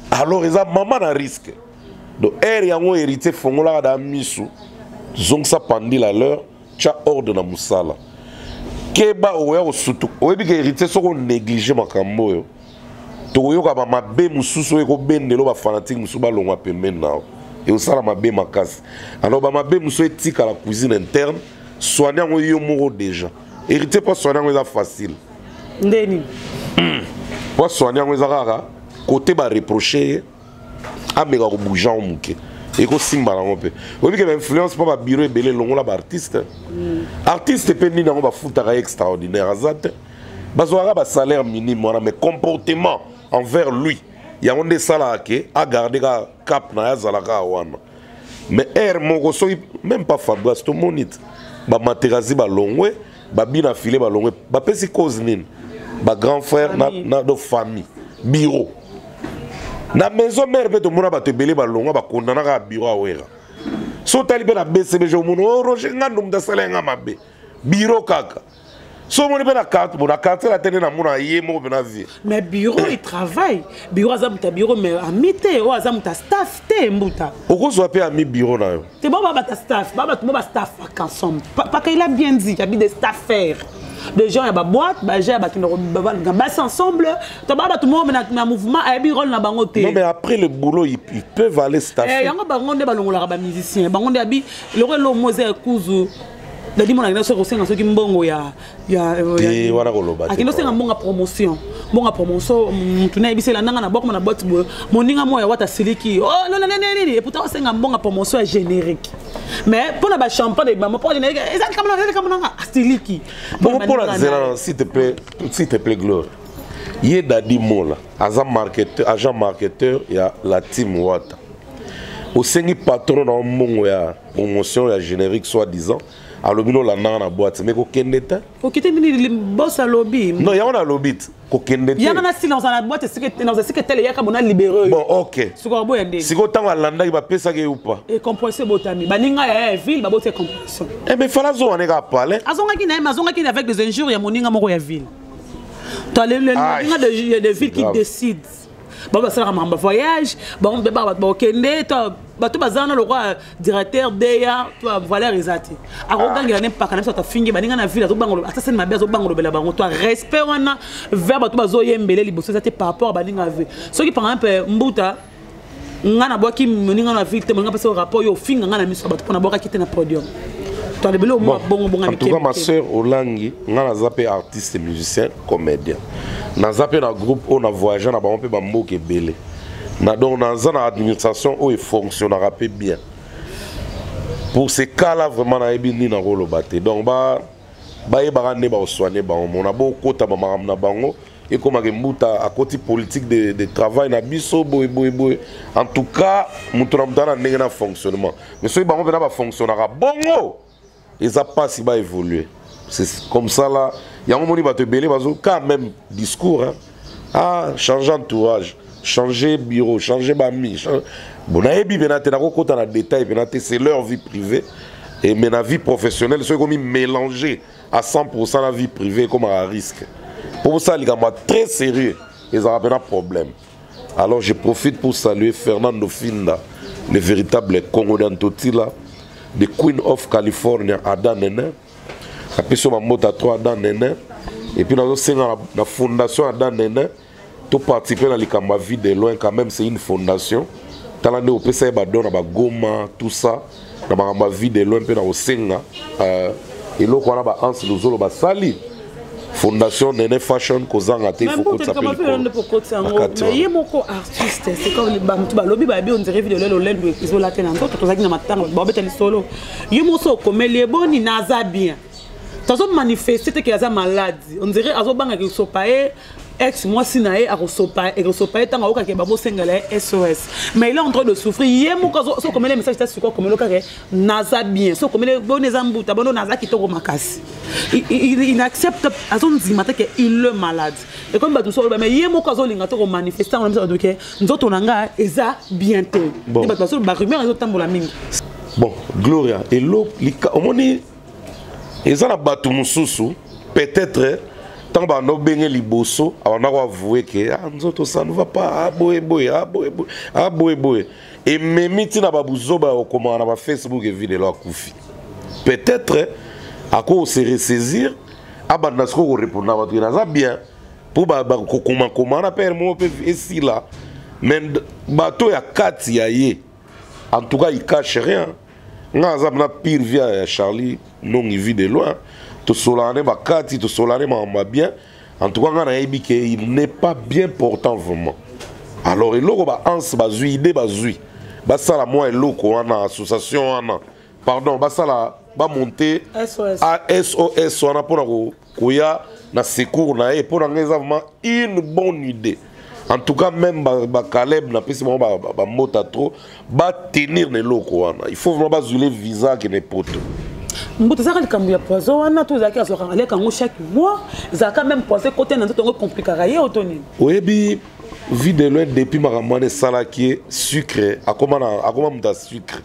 alors il a maman à risque. Donc, air yango hérité fongola da misu zong sa pandil à l'heure cha ordre na musala keba oya osutu oyebi ke hérité soko négliger makambo yo to yoka ba mabe mususu eko bendelo ba fanatique musu ba longwa pembeni nao et osala mabe makasi alors ba mabe musu etika la cuisine interne soigner ngo yo moko déjà hérité pas soigner ngo facile ndeni pas soigner ngo rara côté ba reprocher amega ko bouger en muke et ko simba la ngope obi ke influence pas ba bureau belé longola ba artiste artiste pe ni na ba futaka extraordinaire azate bazwara ba salaire minimum mais comportement envers lui ya onde sala ke a garder ka cap na ya zala ka wana mais moko so même pas Fabrice to monite ba materazi ba longwe ba bina filé ba longwe ba pesi cause nini ba grand frère na do famille bureau na maison mère peut mona ba te belé ba longa ba kondana ka bureau awera so talibe na BCB jo muno Roger ngandum da salenga mabe bureau kaka So mon na carte, mon carte la télé na mon yemo na vie. Mais bureau il travaille. Bureau azamuta bureau mais amité ou azamuta staff te mbuta. Oko so pe ami bureau na yo. Te bon baba ta staff, baba tout ba staff ensemble. Pas qu'il a bien dit, il y a des staffers. Des gens ya ba boîte, ba gens ba qui ba ensemble. To baba tout monde na mouvement a bureau na bango te. Non mais après le boulot ils peuvent aller staffer. Eh yango bango nde balongola ba musicien. Bango nde abi le relo Mose Kuzu. Dadi mona ngina soko senga soki mbongo ya wana koloba akino senga mbonga promotion mutu na ebisela nanga na bokoma na boîte moninga moya wata siliki oh non et pourtant senga mbonga promotion ya générique mais pour ba champagne de maman pour générique ezali comme nanga siliki bon pour la zéro s'il te plaît Gloire yé Dadi Mola agent marketeur ya la team Wata au sengi patron na mbongo ya promotion ya générique soi-disant alobino la nana boîte mais ko kendeta ko kité mini boss à lobby non ya on a lobby ko kendeta ya na silence na boîte c'est que tel ya ka bona libéré bon OK siko bo yende siko tanga landa ki ba pesa ke ou pas et compenser botami baninga ya ville ba bote compensation mais fala zo on est ka parler azonga ki avec des injures ya moninga moko ya ville to le moninga de ville qui décide bon ça va voyage bon ba kende to bato bazana le roi directeur DEA toi Valère Izati akogangira ne pas kana ta fingi baninga na ville to bangolo asaseni mabe zo bangolo bela bango toi respect wana vers bato bazo yembele liboso ça par rapport baninga ve ce qui par exemple mbuta ngana boki moninga na ville te moninga pesa rapport yo finga ngana miso bato pona boka kite na podium toi le belo mo bongo bonga en tout cas ma sœur Olangi ngana zape artiste musicien comédien na zape na groupe on a voyagé na ba on peut ba mboke belé na donc dans la administration où il fonctionnera bien pour ces cas là vraiment na ebini na rolo baté donc ba yebara ne ba soigner ba on a beau kota ba maram na bango et comme que mbuta à côté politique de travail na biso boy en tout cas mutuna mutana ndenge na fonctionnement mais ceux bango va fonctionnera bongo et ça passe il va évoluer c'est comme ça là il y a un moment va te belé bazo quand même discours hein? Ah changer entourage changer bureau, changer bami. Bon, détail, c'est leur vie privée et mais la vie professionnelle, c'est comme mélanger à 100% la vie privée comme à risque. Pour ça, les gars, très sérieux, ils ont un problème. Alors, je profite pour saluer Fernando Finda, le véritable Congo d'Antotila, the Queen of California, Ada Nene. Après, sur ma moto à 3 Ada Nene. Et puis, dans la fondation Ada Nene. Tout participer dans la vie de loin quand même c'est une fondation. Dans l'année au PCA badon na Goma tout ça dans ma vie de loin pe na osenga et là on a ba ans lozolo ba sali fondation Nene Fashion kozanga te faut que ça s'appelle mais yemoko artiste c'est comme ba mutu ba lobby ba bi on dirait vidéo lelo lelo isola te na nto to zaki na matanga ba beta ni solo yemoso komeli boni naza bien tazo manifester que yaza malade on dirait azo banga ki sopae ex moi sinae a resopae tanga oka ke babo sengala SOS mais il est en train de souffrir yemo so comme les messages ta sur comme le cas naza bien so comme les bonnes mbuta bono naza ki toko makasi il accepte azon zimata que il est malade et comme ba tout so mais yemo kazo linga to manifester on me dit que nzoto nanga eza bien te bon ba so ba rumeur zo tambola mingi bon Gloria et l'eau omoni ezana batu mususu peut-être tant que nous avons liboso, on a avoué que ça ne va pas. Et même si on a Facebook et vidéo peut-être à quoi on se ressaisir, on va répondre à bien pour comment on appelle mon ici là. Mais bateau ya 4 en tout cas il cache rien. On a pire via Charlie non il vit de loin. Tout solane bakati tout solane ma bien en tout cas il n'est pas bien portant vraiment alors il loko ba ans bazui idée bazui ba sala moi loko ana association ana pardon ba sala ba monter SOS ana pour koya na secours na et pour vraiment une bonne idée en tout cas même ba Caleb na pesi ba mota trop ba tenir ne loko ana il faut vraiment bazuler visa qui n'est pas tout. Mbuta zaka likambu ya poison wana to zaki asoka ale kango chaque mois zaka même poison côté na nzoto compliqué raye otoni oyebi vie de loin depuis makamane sala qui est sucre akoma muta sucre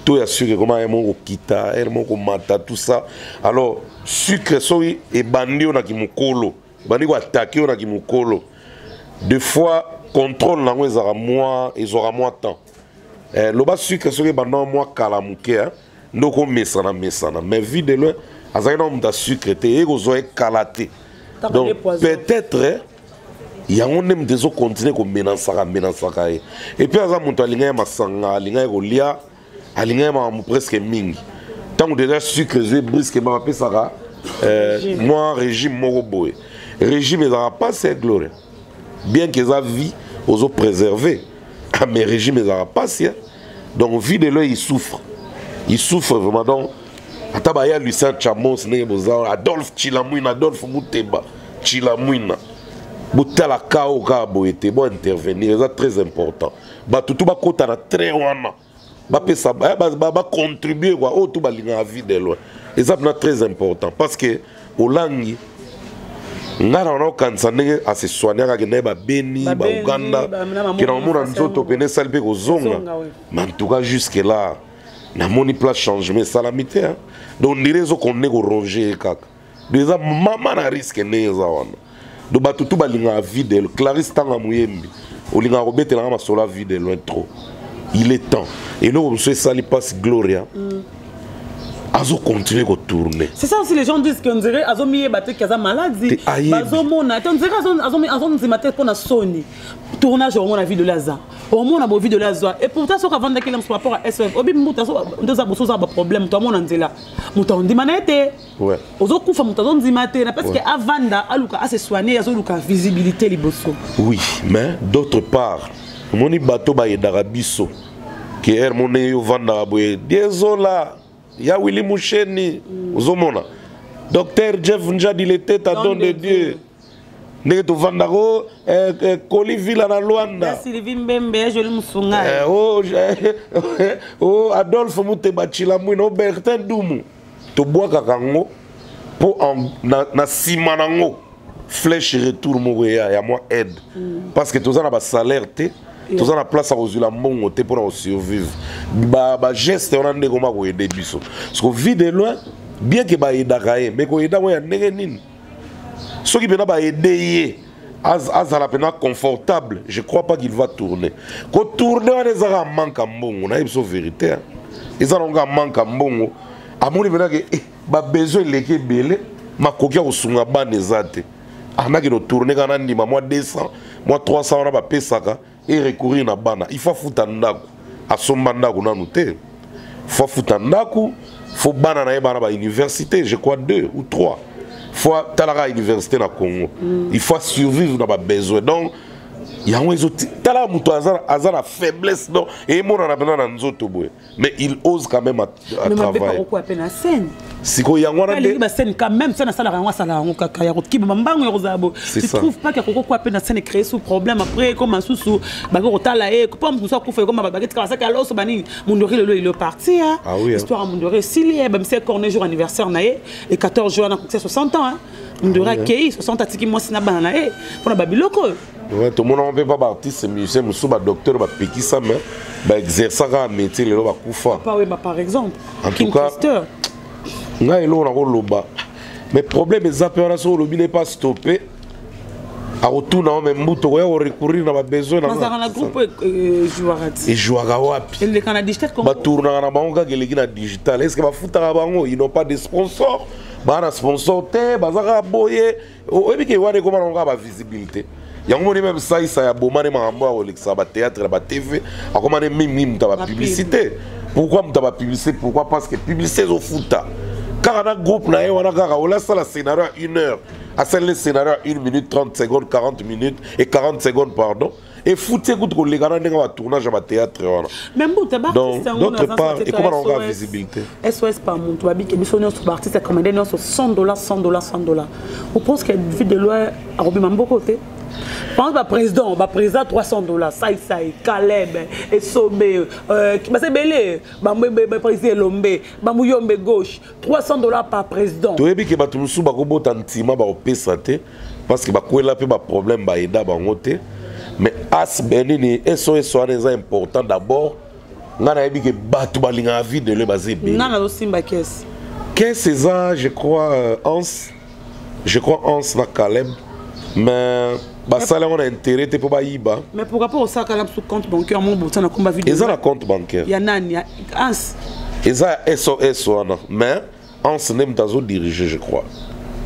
tout ya sucre comment est mon kita elle mon mata tout ça alors sucre soki et bandi on a ki mukolo bandi ko attaquer on a ki mukolo deux fois contrôle nango ezara moi ezora moi temps le bas sucre soki banda moi kala muke hein ndoko mesana mais vide loin azali na muta sucre te e gozo e kalaté donc peut-être yango ndem dezo continuer ko menasaka et puis aza muto alinga masanga alinga kolia alinga ma presque mingi tant déjà sucre je brisque ma pesaka moi régime moko boy régime ezara pas c'est gloire bien que sa vie aux autres préserver mais régime ezara pas c'est donc vie de l'œil il souffre vraiment donc atabaya Lucien Chamos ne boza Adolphe Chilamouina Adolphe Muteba Chilamouina botala kao ka boete bon intervenir c'est très important ba tout ba kota na très wana ba pesa ba contribuer quoi au tout ba linga vie de loin et ça c'est très important parce que olangi ngara no kansa ndenge a se soigner ka ne ba Beni ba Uganda ki na mona nzoto pene salpe ko zonga mais en tout cas jusque là na moni place changement salamité hein donc dirais qu'on est ko ronger kaka déjà maman na risque ne za wana do batutu balinga vide Clarisse tanga muyembi olinga robetela ma sola vide loin trop il est temps et nous monsieur sali passe Gloria azo continuer ko tourner c'est ça aussi les gens disent qu'on dirait azo mié baté kaza maladie bazo mona on dirait azo nzimate pour na soni tournage au la vie de Lazare au moins la vie de Lazare et pourtant ce qu'avant de qu'il par rapport à SOF obi muta so ndoza bosoza ba problème to mona nzela muta ndimanete ouais ozo kufa muta zo nzimate na parce que avanda aluka a se soigner azo luka visibilité liboso oui mais d'autre part moni bato ba yedara biso qui er moné yo vanda boye désolé ya Willy Moucheni ozomona docteur Jeff Njadi il était à don de Dieu ndenge to vandako Koli Villa na Luanda Sylvie Mbembe joli musunga oh Adolphe Muteba Chilamouina no Bertin Dumu to boaka kango po na sima nango flèche retour mo ya moi aide parce que toza na ba salaire te toza na place à ozula mbongo te pour survivre ba geste on a ndeko ma ko aider biso parce que vie de loin bien que ba edaka mais ko eda mo ya ndenge nini ceux qui viennent ba aider azala pena confortable je crois pas qu'il va tourner ko tourner on les a manque mbongo na biso vérité ils ont un manque mbongo amoni bena que ba besoin leke belé makokia ko sunga banezate anaki no tourner kana ndima moi 200 moi 300 on a ba pesaka et recourir na bana il faut fouta ndako asomba ndako nanu te faut fouta ndako faut bana na bana ba université je crois 2 ou 3 faut talaka université na Congo il faut survivre na ba besoin donc yango ezoti tala muto azana faiblesse donc et mon na bana na nzoto boye mais il ose quand même à travailler siko yango na de ba scène quand même ça na sala yango sala yango kaka ya ki bambango ya rozabo tu trouves pas que koko kwa pe na scène créer sous problème après comme susu ba ko tala e ko pas muso ko fait comme ba ba ka saka loso bani mundori le il est parti hein histoire mundori s'il ba monsieur corné jour anniversaire na et 14 jours na 60 ans hein mundori kei 60 atiki moi sina bana e pour na babiloko ouais tout le monde on peut pas artiste musicien muso ba docteur ba pekisa mais ba exercer un métier le ba kufa pas oui par exemple en tout cas ngai lo na koloba mais problème ezapé wana so lobi n'est pas stoppé a retourna même mbuto ya recourir na ba besoin na groupe jouarati et jouara wapi le kana digital comme ba tourna na bango ka geleki na digital est-ce que ba futa bango ils n'ont pas de sponsor ba na sponsor te bazaka boye obi ke wane ko na ba visibilité yango ni même ça ya bomane mambo ya Alexa ba théâtre ba TV akoma ne mimi mta ba publicité pourquoi mta ba publicité pourquoi parce que publicité zo futa car un groupe na wana kaka on laisse la scénario à 1 heure à celle le scénario à 1 minute 30 secondes 40 minutes et 40 secondes pardon et foutre écoute que les gars n'ont pas tournage à théâtre wana même pour tabac d'autre part et comment on a visibilité SOS par mon toi bi que missionnaire sur artiste a commandé non sur $100 $100 on pense que vie de loi a robi mambo côté par exemple président $300 ça Caleb et Somé qui m'a belé président Lombe Bamuyombe gauche $300 par président tu ebi que ba tumusu ba ko botantima ba opesa te parce que ba kwela pe ba problème ba eda ba ngote mais as benini SOS est important d'abord ngana yebi ke batu balinga vie de le basé bien nana do simba caisse c'est ça je crois Hans na Caleb mais basala on a intérêt te pour bayiba mais pourquoi pas au sac à sous compte bancaire mon bouton na combat vidéo ils ont un compte bancaire ya nani Hans ils ont SOS wana mais Hans nem tazo diriger je crois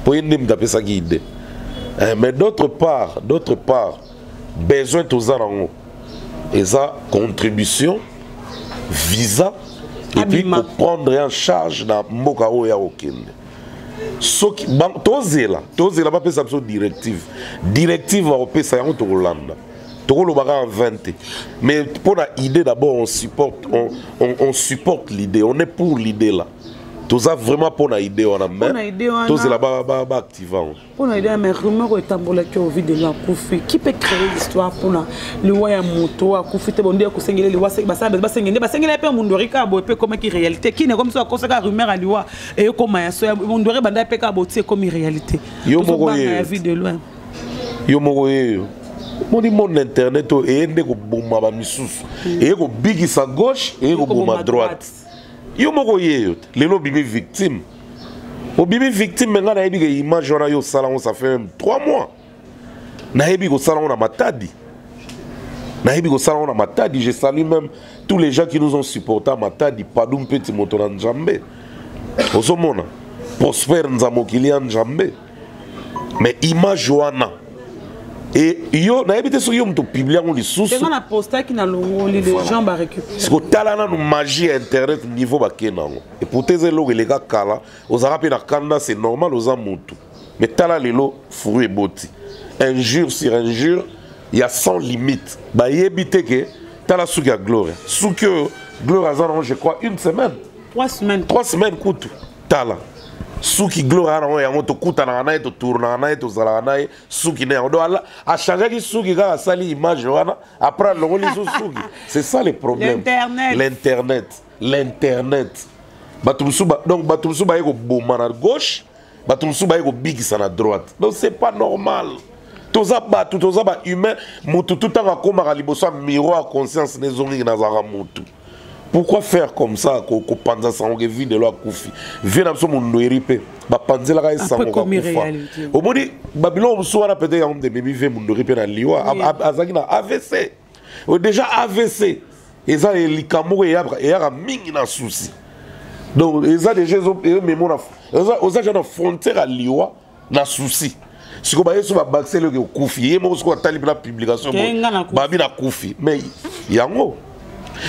pour une nem taper ça guide mais d'autre part besoin tous en ils ont contribution visa et puis pour prendre en charge dans mboka oya okende soki tozela pas pesa biso directive va opesa yango to Hollande to lobaka en 20 mais pour la idée d'abord on supporte l'idée on est pour l'idée là toza vraiment pour la idée on a même tozela ba activant pour la idée mais rumeur etambola que au vide de la Koufi qui peut créer l'histoire pour le waya moto a Koufi te bonde ko sengele le wasa ba sengele pe mundori ka bo pe comme qui réalité qui ne comme ça ko saka rumeur a liwa et comme ya so mundori banda pe ka bo tie comme réalité yo moko ye vie de loin yo moko ye moni mon internet o ende ko bomba ba misusu e ko bigisa gauche e ko bomba droite yo moko ye lelo bibi victime au bibi victime maintenant na yebi ke image wana yo sala on ça fait 3 mois na yebi ko sala on a matadi je salue même tous les gens qui nous ont supporté à matadi padum petit moto na Nzambe osomona Prosper Nzamokili ya Nzambe mais image wana et yo na ebité sur yo mto publier on les sous c'est na poster qui na longo les gens ba récupérer c'est que talana no magie internet niveau ba kenango et pour tes lo les gars kala aux arabes na kanda c'est normal aux amutu mais tala lelo fruit boti injure sur injure il y a sans limite ba yebité que tala sou ya gloire sou que gloire azan je crois 1 semaine 3 semaines coûte tala Souki gloire on yango to kuta na na to tourna na to zala na souki ne do ala a changer ki souki ga sali image wana après le rôle souki c'est ça le problème l'internet batumsuba donc batumsuba yeko boma na gauche batumsuba yeko bigisa na droite donc c'est pas normal toza ba humain mutu tout en akoma liboso miroir conscience nezongi na zara mutu. Pourquoi faire comme ça qu'on panza sango vie de loi Koufi vient absolument noiripe ba panzela ka sango ka kufa au modi Babylone soara peut-être on de baby ve noiripe na liwa azaki na AVC déjà AVC eza likambo ya mingi na souci donc eza déjà mémoire eza na frontière à liwa na souci si ko ba yeso ba baxer le Koufi yemo ko tali la publication babi na Koufi mais yango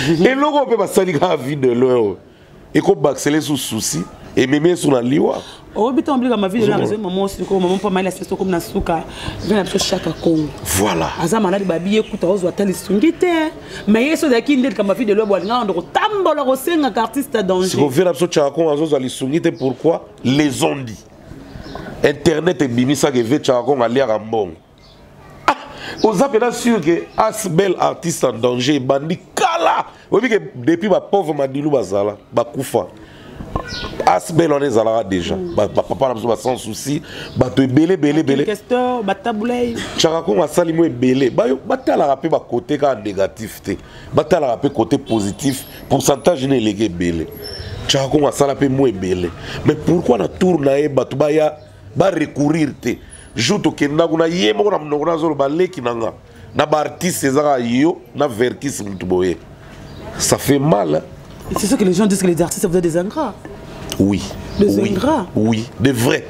et logo peut passer la vie de l'heure et qu'on baxeler sous souci et même sur la liwa au but on obligue ma vie de la raison maman aussi comme maman pas mal espèce comme na suka vient absolument chaque Congo voilà azama la babi écoute ozo atali sungite mais yeso da kinde comme ma vie de l'heure bolinga ndo tambola ko senga artiste danger si on vient absolument chaque Congo ozo ali sungite pourquoi les ondes internet et bimisa que veut chaque Congo aller à mbongo aux appels sûr que Asbel artiste en danger bandi kala oui que depuis ma pauvre Madilou bazala bakufa Asbel on est là déjà papa n'a sans souci ba to belé question bataboulay Chakako a sali mo belé ba batala rapé ba côté ka négatif té batala rapé côté positif pourcentage ne légué belé Chakako a sala pe mo belé mais pourquoi na tourna e batu ba ya ba recourir té Jouto kenda kuna yemo na mnona zolo baleki nanga na ba artiste ezaka yo na verkis mutuboye ça fait mal c'est ça que les gens disent que les artistes vous êtes des ingrats oui ingrats oui de vrais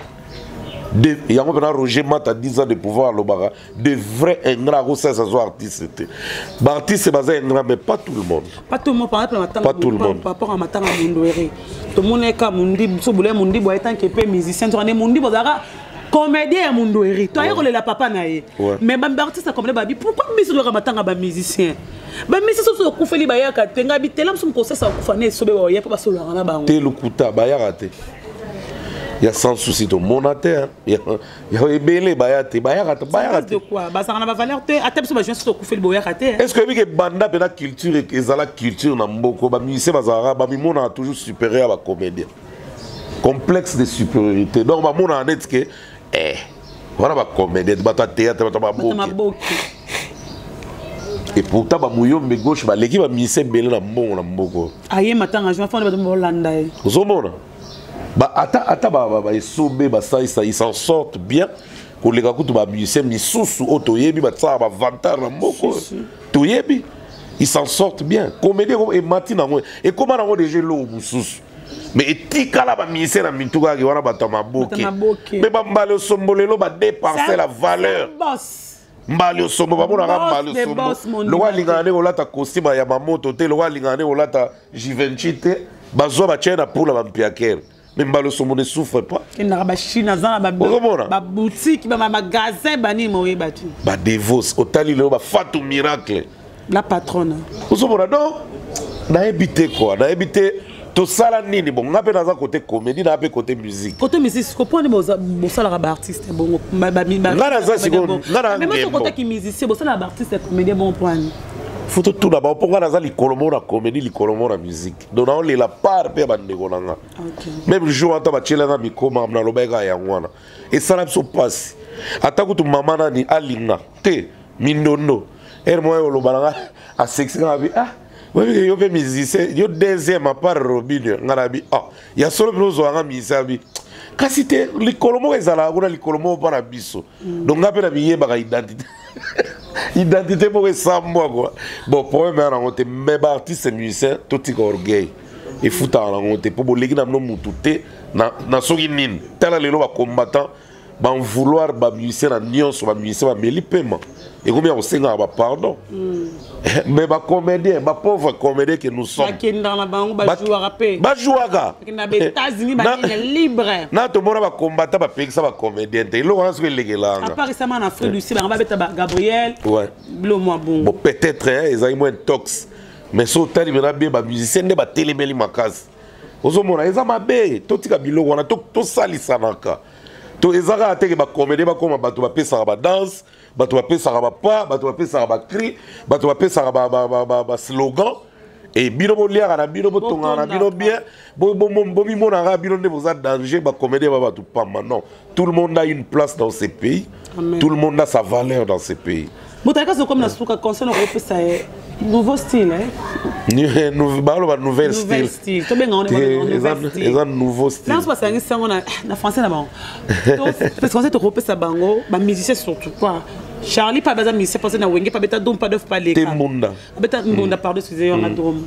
il y a un Roger Mata 10 ans de pouvoir le bara de vrais ingrats ça soit artiste ba artiste basé ingrat mais pas tout le monde par exemple pas tout le monde par rapport à matanga mundoere tout le monde est comme mundi so boule mundi bo étant que pe musicien to mundi bozara comédien mundo eri toi yeko la papa nae mais ba artiste comme les babi pourquoi musique ramatanga ba musicien ba musicien so kufeli ba yaka tenga bitela msum conseil sa kufane sobe ba yepa ba solo na bango te lukuta ba yarate ya sans souci to monateur ya ebele ba yate de quoi ba ça na ba valeur te atep so ba jeune so kufeli ba yaka te est-ce que bi ke banda pe na culture et ezala culture na mboko ba musicien bazara ba mi mona toujours supérieur à ba comédien complexe de supériorité donc ba mona net que voilà ma comédie, ma théâtre, ma boque. Et pourtant, ba muyombe gauche, ba l'équipe a mis ses belles na mbongo na mboko. Aïe, matin, je vais faire de Hollande. Vous avez ba ata ba esobe ba ça ils s'en sortent bien. Ko les gars ko ba musicien misusu otoyebi ba tsa ba vantar na mboko. Toyebi. Ils s'en sortent bien. Comédie et matina et comment on déjà l'eau mususu. Mais etika la ba musicien na mituka ki wana ba tamaboke. Mais ba mbalo sombolelo ba dépenser la valeur. Mbali sombo ba mona mbali sombo lo wa lingane olata costume ya mamoto te lo wa lingane olata Givenchy bazo ba chena pour la mpiakere mais mbali sombo ne souffre pas na ba china za ba boutique ba magasin bani moye batu ba devos otali lo ba Fatou Miracle la patronne osomona non na habité quoi na habité to sala nini bon ngape naza côté comédie na pe côté musique ko pone bo sala ba artiste bon ngana za siko ngana mais moi côté qui musicien bo sala ba artiste comédien bon point faut tout d'abord pourquoi naza likolomo na comédie likolomo na musique donc on la part pe ba ndeko nanga même jour ata ba chela na mikoma na lobeka ya ngwana et ça na so passe ata kutu mama nani alinga te mindondo moi au lobalanga à sexy ngabi oui, yo pe musicien, yo deuxième à part Robin, ngarabi. Ah, ya solo blozo anga misabi. Kasi te likolomo ezala kuna likolomo para biso. Donc ngape na biye ba identité. Identité pour sambo quoi. Bon, problème na ngote meba artiste musicien toti ko orgueil. Et futa na ngote pour boleki na no mutute na soki nini. Tala lelo ba combattant ba vouloir ba musicien na nyonso ba musicien ba meli paiement. Et combien on sait nga ba pardon. Mais ba comédien, ba pauvre comédien que nous sommes. Qui dans la banque ba jouer rapper. Ba jouaga. Qui na États-Unis ba libre. Na to mona ba combattant ba pekisa ba comédien. Te lo wana que legela. À part récemment en Afrique du Sud, on va mettre Gabriel. Ouais. Lo moi bon. Bon peut-être hein, ils ont moins tox. Mais so tali mena bien ba musicien ne ba télémeli makas. Ozomona eza mabe, to tika bilo wana to salisa naka. To ezaka ateke ba comédien ba koma bato ba pesa ba danse. Bato va payer ça va pas, bato va payer ça va cri, bato va payer ça va slogan et bino liara na bino tonga na bino bien bo mi mona bino ne vous a danger ba comédie ba tout pas maintenant tout le monde a une place dans ce pays. Amen. Tout le monde a sa valeur dans ce pays. Botaka c'est comme la souka concerne Europe ça est nouveau style hein. Nouvel style. To benga on est nouveau style. Là on se passe na français là bas. Parce qu'on sait Europe ça bango ba musicien surtout quoi. Charlie pas besoin musicien parce que na wenge pas beta dom pas d'offre pas les cas. Beta mbunda pardon excusez on a dom.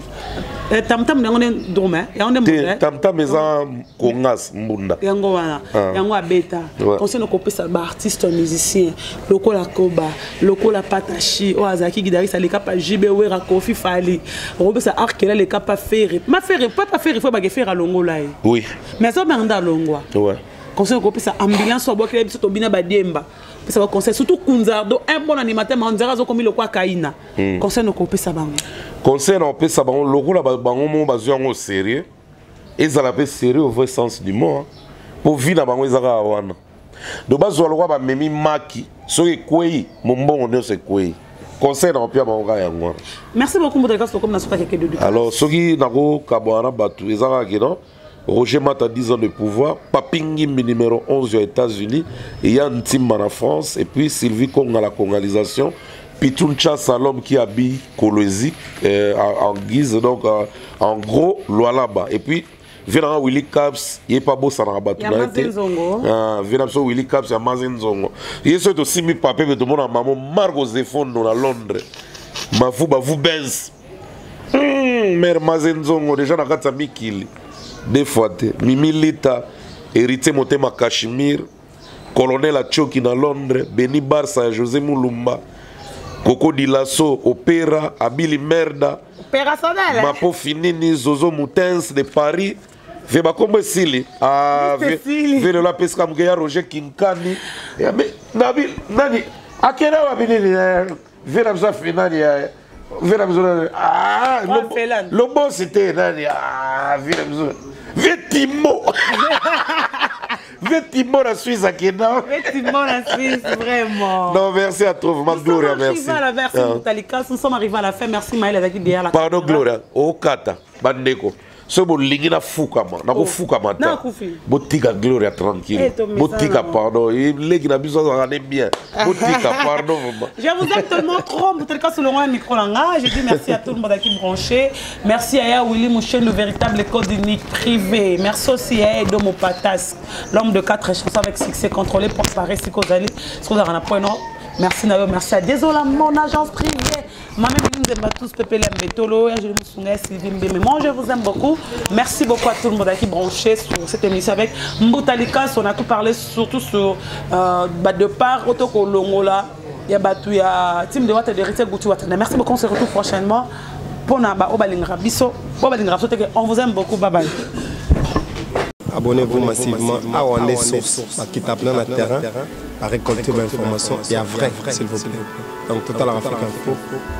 Tam on est dom hein. Et on est mbunda. Tam maison kongas mbunda. Yango wana. Yango abeta. Concerne Europe ça ba artiste musicien. Lokola Koba, lokola Patachi, o Azaki guitariste les cap JB Wera Kofi Fali. Europe ça arc là les cap pas faire. Ma faire pas faire il faut ba faire à longo là. Oui. Mais ça manda longo. Ouais. Concerne Europe ça ambulance au bois que biso to bina ba demba. Ça va conseil surtout Kunzardo un bon animateur mais on dirait comme le quoi Kaina conseil no kopé ça bango conseil no kopé ça bango logo la bango mo bazwa ngo sérieux et ça la pe sérieux au vrai sens du mot pour vivre bango ezaka wana do bazwa logo ba memi maki so ekwei mombongo ne se kwei conseil no pia bango ya ngwa. Merci beaucoup pour votre comme na soka quelque de. Alors soki nako kabwana batu ezaka kino Roger Mata 10 ans de pouvoir, Papingimbi numéro 11 aux États-Unis, et Yann Timma en France, et puis Sylvie Kong à la congalisation, Pituncha Salom qui habille Kolwezi en guise, donc en gros, Loalaba. Et puis, Vénan Willy Caps, il n'est pas beau, ça n'a pas tout. Vénan Willy Caps, il y a Mazen Zongo. Il y a aussi mis papier, mais tout le monde a maman, Margot Zefon, à Londres. Ma vous benz. Mère Mazen Zongo, déjà, on a gâté Mikili. Des fois, Mimi Lita, héritier Motema Kashmir, colonel Achoki dans Londres, Benny Barça, José Moulumba, Coco Dilasso, Opéra, Abili Merda, Mapo Finini, Zozo Moutens de Paris, Veba Kombe Sili, Velo La Pesca Mgeya, Roger Kinkani, Nabil, Nani, Akena Wabini, Vena Mza Finani, le bon c'était Vétimo Vétimo la Suisse à Kena. Vétimo la Suisse, vraiment. Non, merci à toi, vraiment, Gloria, merci. Nous sommes arrivés à la fin, merci Maël avec derrière la pardon, Gloria, au Kata, Bandeko. so bolingi na fukama na kofukama ta botika Gloria tranquille botika pardon et legi na biso on est bien botika pardon je vous aime tellement trop pour tel cas sur le micro langa je dis merci à tout le monde qui branché merci à Willy mon chaîne le véritable code unique privé merci aussi à Edo Mopatas l'homme de 4 chansons avec succès contrôlé pour Paris Sikozali ce qu'on a un point non merci Nayo merci à désolé mon agence privée moi-même, nous aimons tous Pepe Lembetolo, Sylvie Mbeme. Moi, je vous aime beaucoup. Merci beaucoup à tout le monde qui est branché sur cette émission avec Mboutalikas. On a tout parlé surtout sur de part Otoko Longola. Il y a Team de Watt et de Rita Gouti Watt. Merci beaucoup. On se retrouve prochainement pour Naba Obalingra Bisso. On vous aime beaucoup. Bye bye. Abonnez-vous massivement à Wandé Source, qui tape dans le terrain, à récolter des informations et à vrai, s'il vous plaît. Donc, Total Africa Info,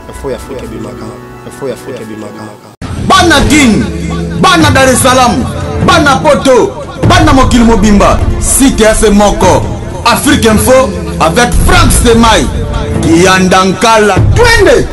il faut y Afrique Bimaka. Il faut y Afrique Bimaka. Bana King, Bana Dar es Salaam, Bana Poto, Bana Mokil Mobimba, CTF Moko, Afrique Info avec Franck Semaï, Yandankala, Twende.